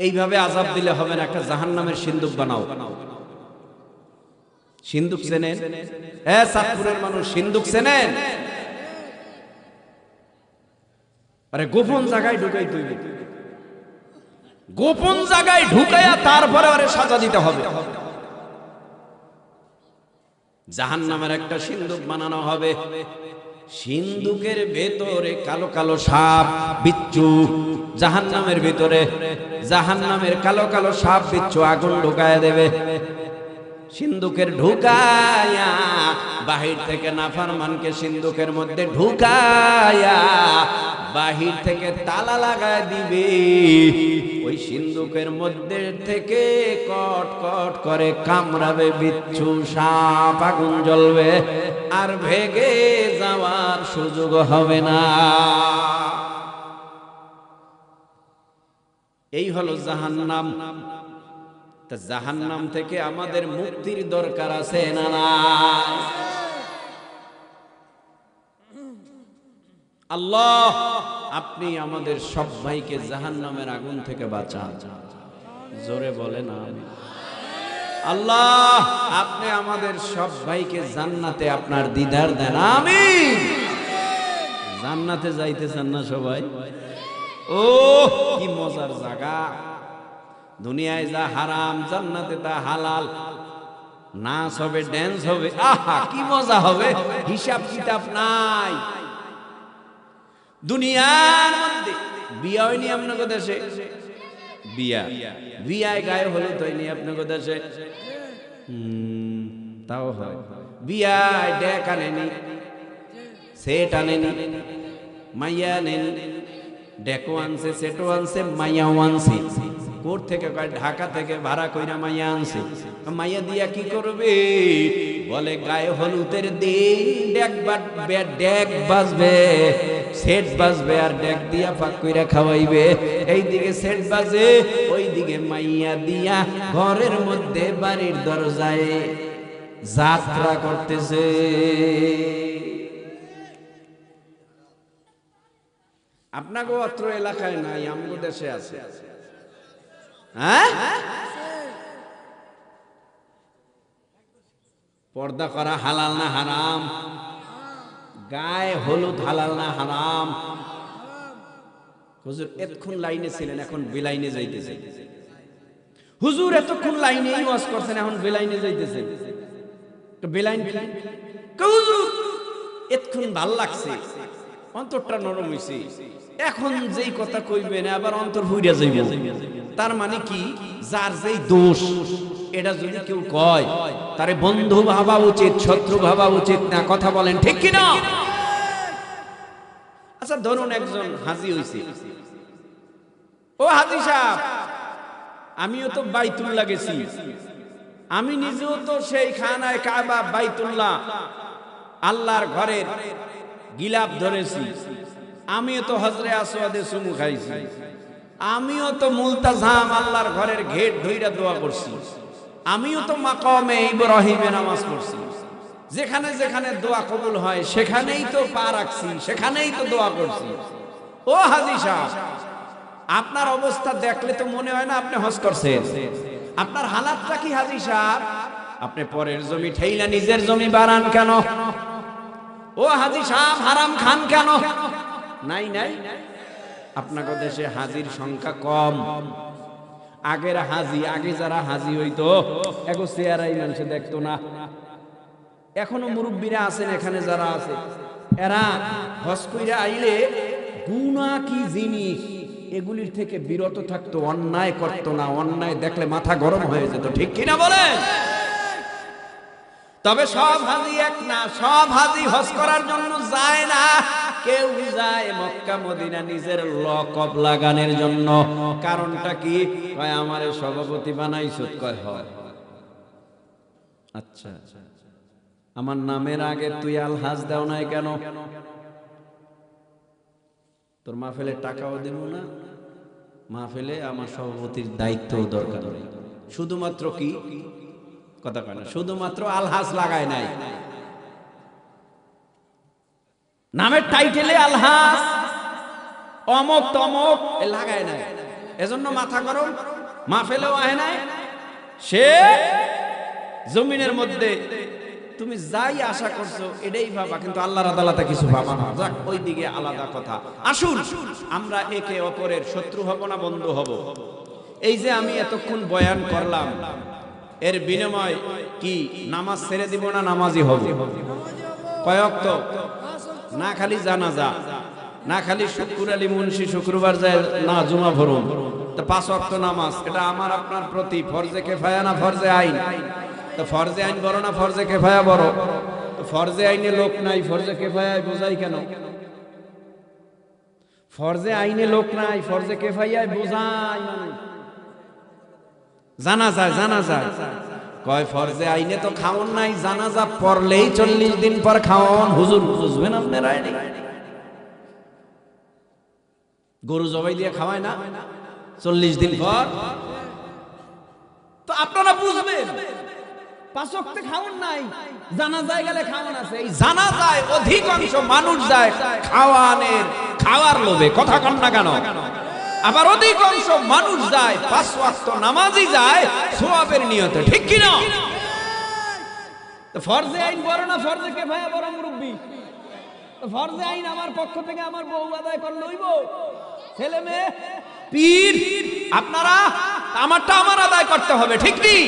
এইভাবে আযাব দিলে হবে না, একটা জাহান্নামের সিন্দুক বানাও। সিন্দুক চেনেন? চাঁদপুরের মানুষ সিন্দুক চেনেন? আরে গোপন জায়গায় ঢুকাই, তুই গোপন জায়গায় ঢুকাইয়া তারপরে আরে সাজা দিতে হবে। জাহান্নামের একটা সিন্দুক বানানো হবে। সিন্দুকের ভেতরে কালো কালো সাপ বিচ্ছু, জাহান্নামের ভিতরে জাহান্নামের কালো কালো সাপ বিচ্ছু আগুন ঢুকায় দেবে। সিন্দুকের ঢুকায়া বাহির থেকে নাফরমানকে সিন্দুকের মধ্যে ঢুকায়া বাহির থেকে তালা লাগায় দিবে। ওই সিন্দুকের মধ্যে থেকে কট কট করে কামড়াবে বিচ্ছু সাপ, আগুন জ্বলবে, আর ভেগে যাওয়ার সুযোগ হবে না। এই হলো জাহান্নাম। তা জাহান্নাম থেকে আমাদের মুক্তির দরকার আছে না নাই? আল্লাহ আপনি আমাদের সব ভাইকে জাহান্নামের আগুন থেকে বাঁচান। জোরে বলেন আমিন। আল্লাহ আপনি আমাদের সব ভাইকে জান্নাতে আপনার দিদার দেন, আমিন। জান্নাতে যাইতে চান না সবাই? ও কি মজার জায়গা! দুনিয়ায় যা হারাম জান্নাতে তা হালাল। নাচ হবে, ড্যান্স হবে, আহা কি মজা হবে, হিসাব কিতাব নাই। দুনিয়ার মধ্যে বিয়া হয়নি আপনাদের দেশে? বিয়ায় গায়ে হলুদ হয়নি আপনাদের দেশে? তাও হয়। বিয়ায় ডেক আনেনি, সেট আনেনি, মাইয়া আনেনি। ডেকো আনছে, সেটও আনছে, মাইয়াও আনছে। কোর থেকে কয় ঢাকা থেকে ভাড়া কইরা মাইয়া আনছে। মাইয়া দিয়া কি করবে? বলে গায়ে হলুদের দিন ডেক বাজবে, সেট বাজবে, আর ডেক দিয়া ফাঁক কইরা খাওয়াইবে। এইদিকে সেট বাজে, ওইদিকে মাইয়া দিয়া ঘরের মধ্যে বাড়ির দরজায় যাত্রা করতেছে। আপনাকে অত্র এলাকায় নাই, আমগো দেশে আছে। হ্যাঁ, পর্দা করা হালাল না হারাম? গায়ে হলুদ হালাল না হারাম? হুজুর এতক্ষণ লাইনে ছিলেন, এখন বেলাইনে যাইতেছে। হুজুর এতক্ষণ লাইনে ওয়াজ করছেন, এখন বেলাইনে যাইতেছে। তো বেলাইন কি? হুজুর এতক্ষণ ভাল লাগছে, অন্তরটা নরম হইছে, এখন যেই কথা কইবেন আবার অন্তর হুইরা যাইবে। তার মানে কি? যার যেই দোষ এটা যদি কেউ কয়, তারে বন্ধু ভাবা উচিত, শত্রু ভাবা উচিত না। কথা বলেন ঠিক কি না? আচ্ছা ধরুন একজন হাজী হইছে। ও হাজী সাহেব, আমিও তো বাইতুল্লাহ গেছি, আমি নিজেও তো সেই খানায় কাবা বাইতুল্লাহ আল্লাহর ঘরের গিলাপ ধরেছি, আমিও তো হজরে আসওয়াদে চুমু খাইছি, আমিও তো মুলতাজাম আল্লাহর ঘরের ঘেট ধইরা দোয়া করছি, আমিও তো মাকামে ইব্রাহিমে নামাজ পড়ছি। যেখানে যেখানে দোয়া কবুল হয় সেখানেই তো পা রাখছি, সেখানেই তো দোয়া করছি। ও হাজী সাহেব, আপনার অবস্থা দেখলে তো মনে হয় না আপনি হজ করছেন। আপনার হালাতটা কি হাজী সাহেব? আপনি পরের জমি ঠেইলা নিজের জমি বাড়ান কেন? ও হাজী সাহেব, হারাম খান কেন? নাই নাই, আপনাকে দেশে হাজির সংখ্যা কম। আগের হাজি, আগে যারা হাজি হইতো এখন চেহারাই মানুষে দেখতো না। এখনো মুরব্বীরা আছেন এখানে যারা আছে, এরা হজ কইরা আইলে গুনাহ কি জিনিস এগুলির থেকে বিরত থাকতো, অন্যায় করতো না। অন্যায় দেখলে মাথা গরম হয়ে যেত, ঠিক কিনা বলেন? তবে সব হাজি এক না, সব হাজি হজ করার জন্য যায় না। কেউ যায় মক্কা মদিনা নিজের লকব লাগানোর জন্য। কারণটা কি? কয় আমারে সভাপতি বানাইছো। কয় হয়। আচ্ছা, আমার নামের আগে তুই আলহাজ দাও নাই কেন? তোর মাহফিলে টাকাও দেব না, মাহফিলে আমার সভাপতির দায়িত্বও দরকার নেই। শুধুমাত্র কি কথা কয় না, শুধুমাত্র আলহাজ লাগায় নাই, নামের টাইটেলে আলহাজ অমক তমক লাগায় নাই, এজন্য মাথা গরম, মাহফিলেও আহে নাই। সে জমিনের মধ্যে তুমি যাই আশা করছো এটাই ভাবা, কিন্তু আল্লাহর আদালতে কিছু ভাবা না। যাক, ওই দিকে আলাদা কথা। আসুন আমরা একে অপরের শত্রু হব না, বন্ধু হব। এই যে আমি এতক্ষণ বয়ান করলাম, এর বিনিময় কি নামাজ ছেড়ে দিব না নামাজি হব? কয় ওয়াক্ত? না খালি জানাজা, না খালি শুক্র আলী মুন্সি শুক্রবার যায় না জুমা ভরুন, তো 5 ওয়াক্ত নামাজ। এটা আমার আপনার প্রতি ফরজে কিফায়া না ফরজে আইন? তো ফরজে আইন বড় না ফরজে কিফায়া বড়? তো ফরজে আইনে লোক নাই, ফরজে কিফায়ায় বোঝাই কেন? ফরজে আইনে লোক নাই, ফরজে কিফায়ায় বোঝাই মানে জানা যায়, জানা যায়। কয় ফরজে আইনে তো খাওন নাই, জানাজা পড়লেই 40 দিন পর খাওন। হুজুর বুঝবেন আপনারা? গরু জবাই দিয়ে খাওয়ায় না 40 দিন পর? তো আপনারা বুঝবেন 5 ওয়াক্তে খাওন নাই, জানাজায় গেলে খাওয়ান আছে। এই জানাজায় অধিকাংশ মানুষ যায় খাওয়ানের খাওয়ার লোভে, কথা কন না কেন? আবার অধিকাংশ মানুষ যায় 5 ওয়াক্ত নামাজই যায় সওয়াবের নিয়তে, ঠিক কি না? তো ফরজে আইন বড় না ফরজে কিফায়া বড় মুরব্বি? তো ফরজে আইন আমার পক্ষ থেকে আমার বউ আদায় করলে হইব, ছেলে মেয়ে পীর আপনারা আমারটা আমার আদায় করতে হবে, ঠিক কি?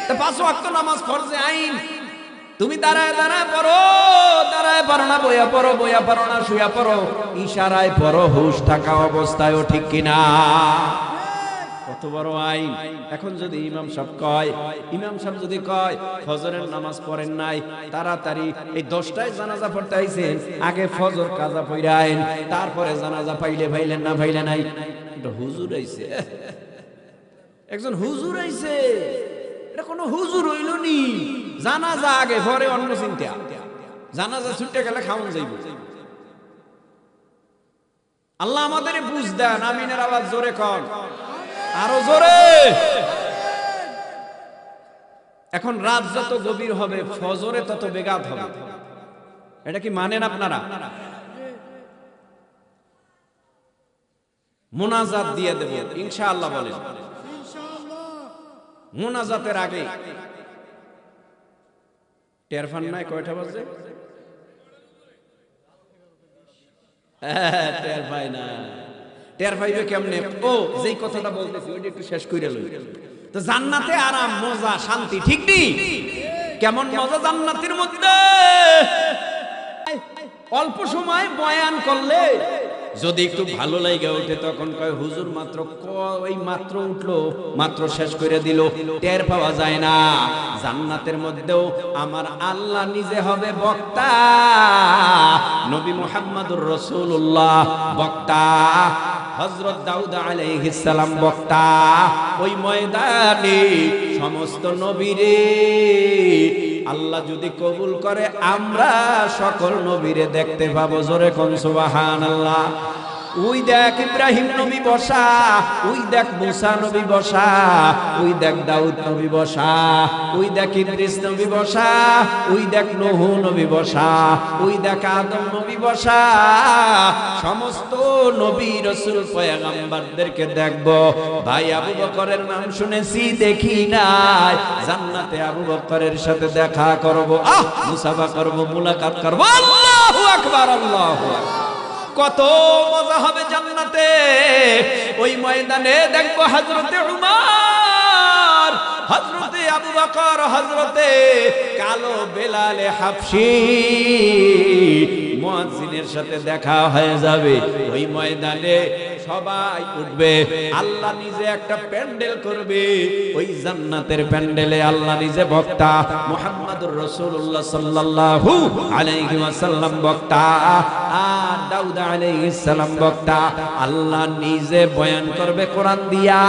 তো 5 ওয়াক্ত নামাজ ফরজে আইন, তুমি দাঁড়ায় দাঁড়ায় পড়ো, দাঁড়ায় পড়ো না বইয়া পড়ো, বইয়া পড়ো না শুয়া পড়ো, ইশারায় পড়ো হুশ থাকা অবস্থায়ও, ঠিক কিনা? কত বড় আইন। এখন যদি ইমাম সাহেব যদি কয় ফজরের নামাজ পড়েন নাই, তাড়াতাড়ি এই 10টায় জানাজা পড়তে আইছেন, আগে ফজর কাজা পড়া আইন, তারপরে জানাজা পাইলে পাইলেন না পাইলে নাই। এটা হুজুর আইছে, একজন হুজুর আইছে, এটা কোনো হুজুর হইল নি? জানাজা আগে পরে অন্য চিন্তা, জানাজা ছুটে গেলে খাওয়ান যাইব। আল্লাহ আমাদের বুঝ দেন, আমিনের আওয়াজ জোরে কর, আরো জোরে। এখন রাত যত গভীর হবে ফজরে তত বেগাত হবে, এটা কি মানেন আপনারা? মুনাজাত দিয়ে দেব ইনশাআল্লাহ, বলেন মুনাজাতের আগে টেরফান নাই কয়টা বাজে? টের পাই না, টের পাইবে কেমনে? ও যেই কথাটা বলতেছি ওইটা একটু শেষ করে লই। তো জান্নাতে আরাম, মজা, শান্তি, ঠিক নি? কেমন মজা জান্নাতের মধ্যে! অল্প সময় বয়ান করলে যদি একটু ভালো লাগে ওঠে, তখন কয় হুজুর মাত্র ওই মাত্র উঠলো, মাত্র শেষ করে দিল, টের পাওয়া যায় না। জান্নাতের মধ্যেও আমার আল্লাহ নিজে হবে বক্তা, নবী মুহাম্মদুর রাসূলুল্লাহ বক্তা, হযরত দাউদ আলাইহিস সালাম বক্তা। ওই ময়দানে সমস্ত নবীরে আল্লাহ যদি কবুল করে আমরা সকল নবীরে দেখতে পাবো, জোরে কোন সুবহানাল্লাহ। ওই দেখ ইব্রাহিম নবী বসা, ওই দেখ মুসা নবী বসা, ওই দেখ দাউদ নবী বসা, ওই দেখ ইদ্রিস নবী বসা, ওই দেখ নূহ নবী বসা, ওই দেখ আদম নবী বসা। সমস্ত নবী রাসূল পয়গম্বরদেরকে দেখবো। ভাই আবু বকরের নাম শুনেছি, দেখি নাই, জান্নাতে আবু বকরের সাথে দেখা করব, মুসাফা করব, মুলাকাত করব। আল্লাহু আকবার, আল্লাহু আকবার। কত মজা হবে জান্নাতে। ওই ময়দানে দেখবো হযরতে উমর, হযরতে আবু বকর, হযরতে কালো বেলাল হাবশী মুয়াজ্জিনের সাথে দেখা হয়ে যাবে। ওই ময়দানে সবাই উঠবে, আল্লাহ নিজে একটা প্যান্ডেল করবে। ওই জান্নাতের প্যান্ডেলে আল্লাহ নিজে বক্তা, মুহাম্মদুর রাসূলুল্লাহ সাল্লাল্লাহু আলাইহি ওয়াসাল্লাম বক্তা, আর দাউদ আলাইহিস সালাম বক্তা। আল্লাহ নিজে বয়ান করবে কোরআন দিয়া,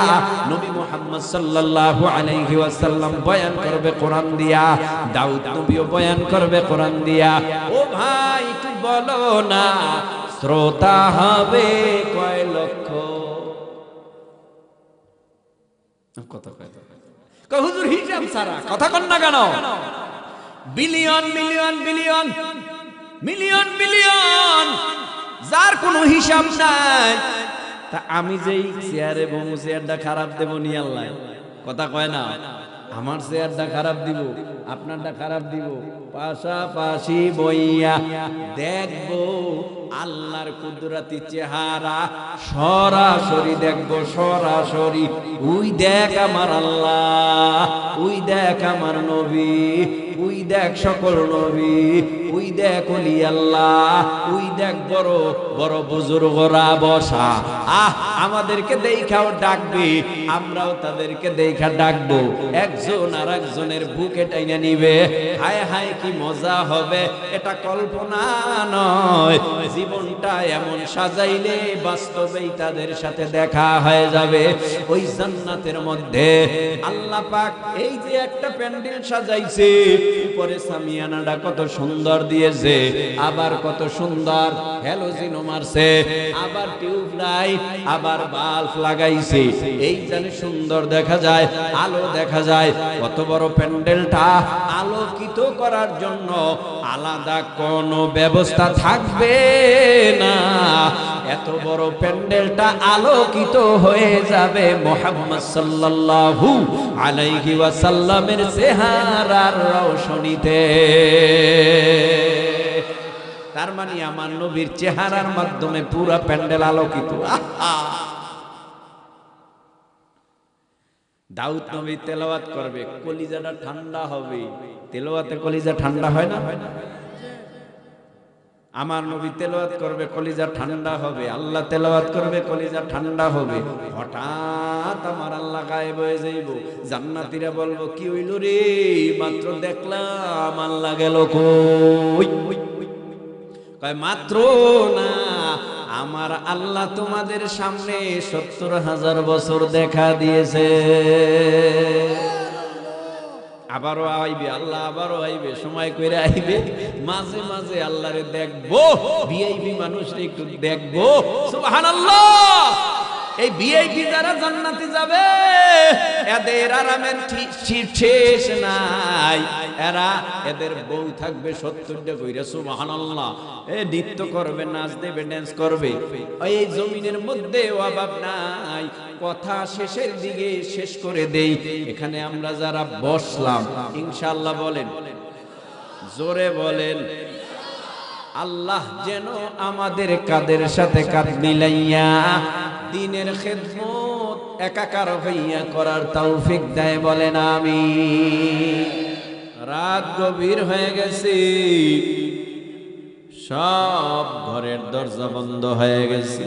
নবী মুহাম্মদ সাল্লাল্লাহু আলাইহি ওয়াসাল্লাম বয়ান করবে কোরআন দিয়া, দাউদ নবীও বয়ান করবে কোরআন দিয়া। ও ভাই একটু বলো না, শ্রোতা হবে কয় লক্ষ? কত কয় হুজুর হিসাব ছাড়া, কথা কন না কেন? Billion million billion million billion, যার কোনো হিসাব নাই। তা আমি যেই চেয়ারে বমু, চেয়ারটা খারাপ দেব নি আল্লাহ, কথা কয় না? আমার চেয়ারটা খারাপ দিব, আপনারটা খারাপ দিব, পাশাপাশি বইয়া দেখবো আল্লাহর কুদরতি চেহারা, সরাসরি দেখবো, সরাসরি। ওই দেখ আমার আল্লাহ, ওই দেখ আমার নবী, ওই দেখ সকল নবী, ওই দেখ ওলি আল্লাহ, ওই দেখ বড় বড় বুজুর্গরা বসা। আমাদেরকে দেখাও ডাকবে, আমরাও তাদেরকে দেখা ডাকবো। একজন আর একজনের বুকে টাইনা নিবে। হায় হায় কি মজা হবে, এটা কল্পনা নয়। জীবনটা এমন সাজাইলে বাস্তবেই তাদের সাথে দেখা হয়ে যাবে। ওই জান্নাতের মধ্যে আল্লাহ পাক এই যে একটা প্যান্ডেল সাজাইছে, উপরে সামিয়ানাটা কত সুন্দর দিয়েছে, আবার কত সুন্দর হ্যালোজিনও মারছে, আবার টিউব লাইট, আবার বাল্ব লাগাইছে। এই জানি সুন্দর দেখা যায়, আলো দেখা যায়। কত বড় প্যান্ডেলটা আলোকিত করার জন্য আলাদা কোনো ব্যবস্থা থাকবে না। এত বড় প্যান্ডেলটা আলোকিত হয়ে যাবে মুহাম্মদ সাল্লাল্লাহু আলাইহি ওয়াসাল্লামের চেহারার রওশনীতে। তার মানে আমার নবীর চেহারার মাধ্যমে পুরা প্যান্ডেল আলোকিত। দাউদ নবী তেলাওয়াত করবে, কলিজাটা ঠান্ডা হবে। তেলাওয়াতে কলিজা ঠান্ডা হয় না? আমার নবী তেলাওয়াত করবে, কলিজা ঠান্ডা হবে। আল্লাহ তেলাওয়াত করবে, কলিজা ঠান্ডা হবে। হঠাৎ আমার আল্লাহ গায়েব হয়ে যাইব। জান্নাতীরা বলবো, কি হইল রে? মাত্র দেখলাম, আল্লাহ গেল কই? কয় মাত্র না, আমার আল্লাহ তোমাদের সামনে ৭০,০০০ বছর দেখা দিয়েছে। আবারও আইবে আল্লাহ, আবারও আইবে, সময় করে আইবে। মাঝে মাঝে আল্লাহরে দেখবো, ভিআইপি মানুষরে একটু দেখবো। সুবহানাল্লাহ। এই ভিআইপি যারা জান্নাতে যাবে, এদের আরামের শেষ নাই। এরা এদের বউ থাকবে ৭০টা কইরা। সুবহানাল্লাহ। নৃত্য করবে, নাচ দেবে, ড্যান্স করবে। এই জমিনের মধ্যে অভাব নাই। কথা শেষের দিকে শেষ করে দেই। এখানে আমরা যারা বসলাম, ইনশাআল্লাহ বলেন, জোরে বলেন, আল্লাহ যেন আমাদের কাদের সাথে কাঁধ মিলাইয়া দ্বীনের খেদমত একাকার হইয়া করার তৌফিক দেয়। বলেন আমিন। রাত গভীর হয়ে গেছে, সব ঘরের দরজা বন্ধ হয়ে গেছে।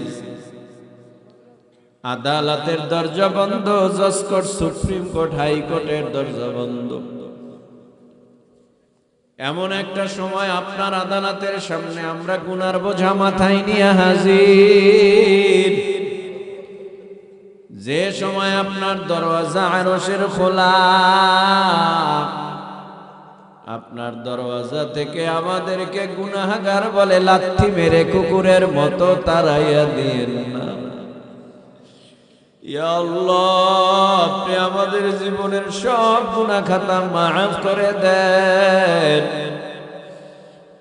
আদালতের দরজা বন্ধ, জজ কোর্ট, সুপ্রিম কোর্ট, হাইকোর্টের দরজা বন্ধ। এমন একটা সময় আপনার আদালতের সামনে আমরা গুনার বোঝা মাথায় নিয়ে হাজির। যে সময় আপনার দরওয়াজা আরশের খোলা, আপনার দরওয়াজা থেকে আমাদেরকে গুনাহগার বলে লাথি মেরে কুকুরের মতো তাড়াইয়া দিয়েন না। ইয়া আল্লাহ, আপনি আমাদের জীবনের সব গুনাহ খাতা মাফ করে দেন।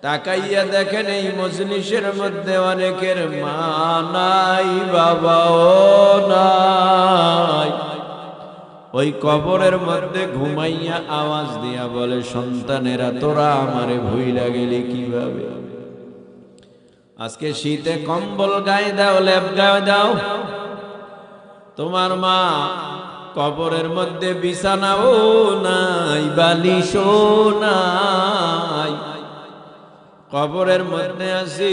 তাকাইয়া দেখেন, এই মজলিসের মধ্যে অনেকের মা নাই, বাবাও নাই। ওই কবরের মধ্যে ঘুমাইয়া আওয়াজ দিয়া বলে, সন্তানেরা তোরা আমারে ভুইলা গেলি কিভাবে? আজকে শীতে কম্বল গায়ে দাও, লেপ গায়ে দাও। তোমার মা কবরের মধ্যে বিছানাও নাই, বালিশও নাই। কবরের মধ্যে আসি,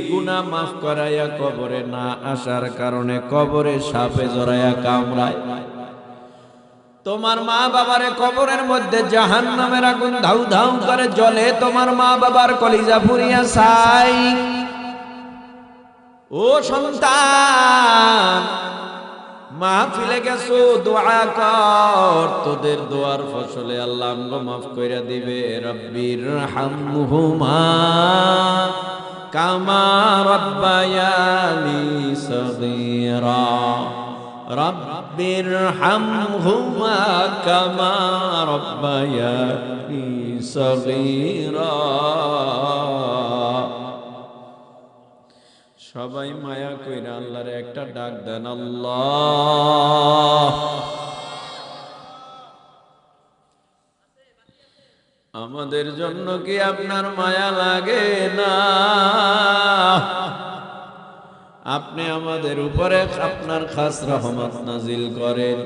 গুনাহ মাফ করাইয়া কবরে না আসার কারণে কবরে সাপে জড়াইয়া কামড়ায়। তোমার মা বাবারে কবরের মধ্যে জাহান্নামের আগুন ধাউ ধাউ করে জ্বলে। তোমার মা বাবার কলিজা পুড়িয়া ছাই। ও সন্তান, মাহফিলে গেছো, দোয়া কর, তোদের দোয়ার ফসলে আল্লাহ আমগো মাফ কইরা দিবে। রব্বির হামহুমা কামা রব্বায়ানি সগীরা। রব্বির হামহুমা কামা রব্বায়ানি সগীরা। সবাই মায়া কইরা আল্লাহর একটা ডাক দেন, আল্লাহ। আমাদের জন্য কি আপনার মায়া লাগে না? আপনি আমাদের উপরে আপনার খাস রহমত নাজিল করেন।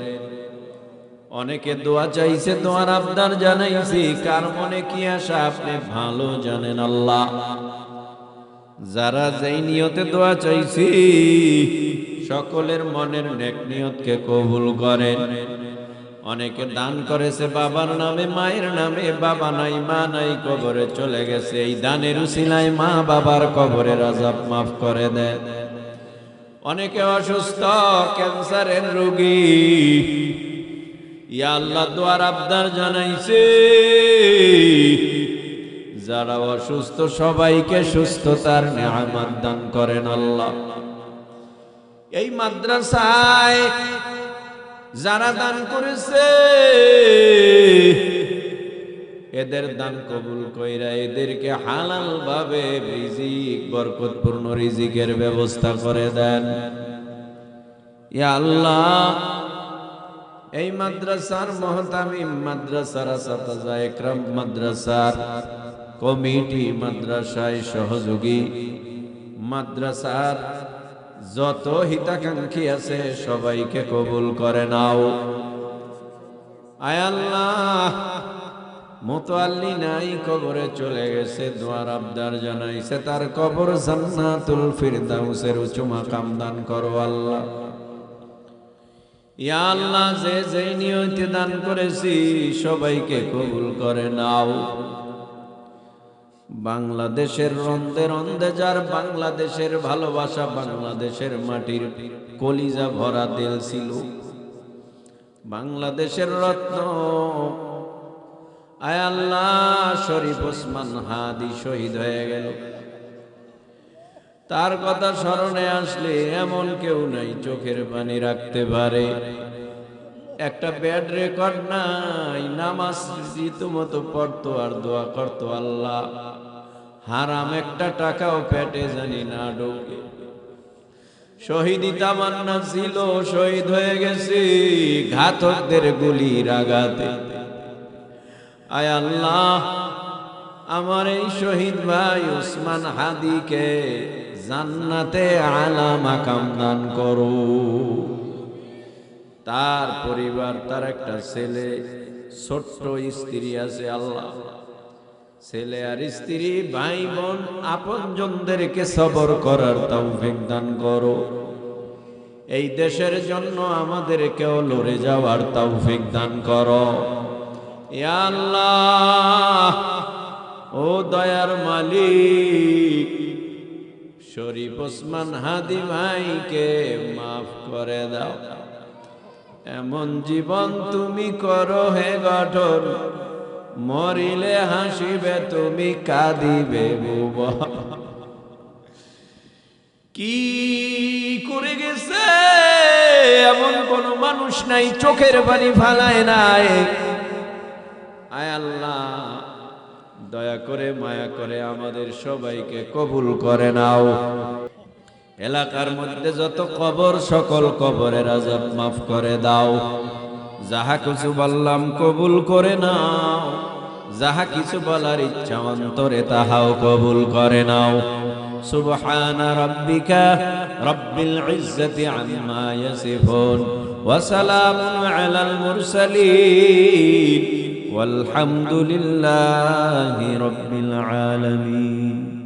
অনেকে দোয়া চাইছে, দোয়ার আবদার জানাইছি, কার মনে কি আশা আপনি ভালো জানেন আল্লাহ। যারা যেই নিয়তে দোয়া চাইছি, সকলের মনের নেক নিয়তকে কবুল করেন। অনেকে দান করেছে বাবার নামে, মায়ের নামে, বাবা নাই, মা নাই, কবরে চলে গেছে। এই দানের উসিলায় মা বাবার কবরের আযাব মাফ করে দেন। অনেকে অসুস্থ, ক্যান্সারের রোগী, ইয়া আল্লাহ দোয়ার আবদার জানাইছে। যারা অসুস্থ সবাইকে সুস্থতার নিয়ামত দান করেন আল্লাহ। এই মাদ্রাসায় যারা দান করেছে, এদের দান কবুল কইরা এদেরকে হালাল ভাবে রিজিক বরকতপূর্ণ রিজিকের ব্যবস্থা করে দেন। ইয়া আল্লাহ, এই মাদ্রাসার মুহতামিম, মাদ্রাসার আসাতিজা ইকরাম, মাদ্রাসার কমিটি, মাদ্রাসায় সহযোগী, মাদ্রাসার যত হিতাকাঙ্ক্ষী আছে সবাইকে কবুল করে নাও। আয় আল্লাহ, মুতাআল্লি নাই, কবরে চলে গেছে, দোয়ার আবদার জানাইছে, তার কবর জান্নাতুল ফিরদাউসের উঁচু মাকাম দান করো আল্লাহ। ইয়া আল্লাহ, যে যেই নিয়তে দান করেছি সবাইকে কবুল করে নাও। বাংলাদেশের রন্দে রন্দে যার বাংলাদেশের ভালোবাসা, বাংলাদেশের মাটির কলিজা ভরা দিল ছিল, বাংলাদেশের রত্ন, আয় আল্লাহ, শরীফ ওসমান হাদি শহীদ হয়ে গেল। তার কথা স্মরণে আসলে এমন কেউ নাই চোখের পানি রাখতে পারে। একটা ব্যাড রেকর্ড নাই, নামাজ রীতিমতো পড়তো আর দোয়া করতো, আল্লাহ হারাম একটা টাকাও পেটে জানি না ঢোকে। শহীদি তামান্না ছিল, শহীদ হয়ে গেছে ঘাতকদের গুলির আঘাতে। আয় আল্লাহ, আমার এই শহীদ ভাই ওসমান হাদিকে জান্নাতে আলা মাকাম দান করো। তার পরিবার, তার একটা ছেলে, ছোট্ট স্ত্রী আছে, আল্লাহ ছেলে আর স্ত্রী, ভাই বোন, আপনজনদেরকে সবর করার তৌফিক দান করো। এই দেশের জন্য আমাদেরকেও লড়ে যাওয়ার তৌফিক দান করো। ইয়া আল্লাহ, ও দয়ার মালিক, শরীফ ওসমান হাদি ভাইকে মাফ করে দাও। এমন জীবন তুমি করো হে গঠন, মরিলে হাসিবে তুমি, কাঁদিবে বুবা। কি করে গেছে এমন কোন মানুষ নাই চোখের পানি ফালায় নাই। আয় আল্লাহ, দয়া করে মায়া করে আমাদের সবাইকে কবুল করে নাও। এলাকার মধ্যে যত কবর, সকল কবরের আযাব মাফ করে দাও। যাহা কিছু বললাম কবুল করে নাও, যাহা কিছু বলার ইচ্ছা অন্তরে তাহাও কবুল করে নাও। সুবহানা রাব্বিকা রাব্বিল ইজ্জাতি আম্মা ইয়াসিফুন ওয়া সালামুন আলাল মুরসালিন ওয়ালহামদুলিল্লাহি রাব্বিল আলামিন।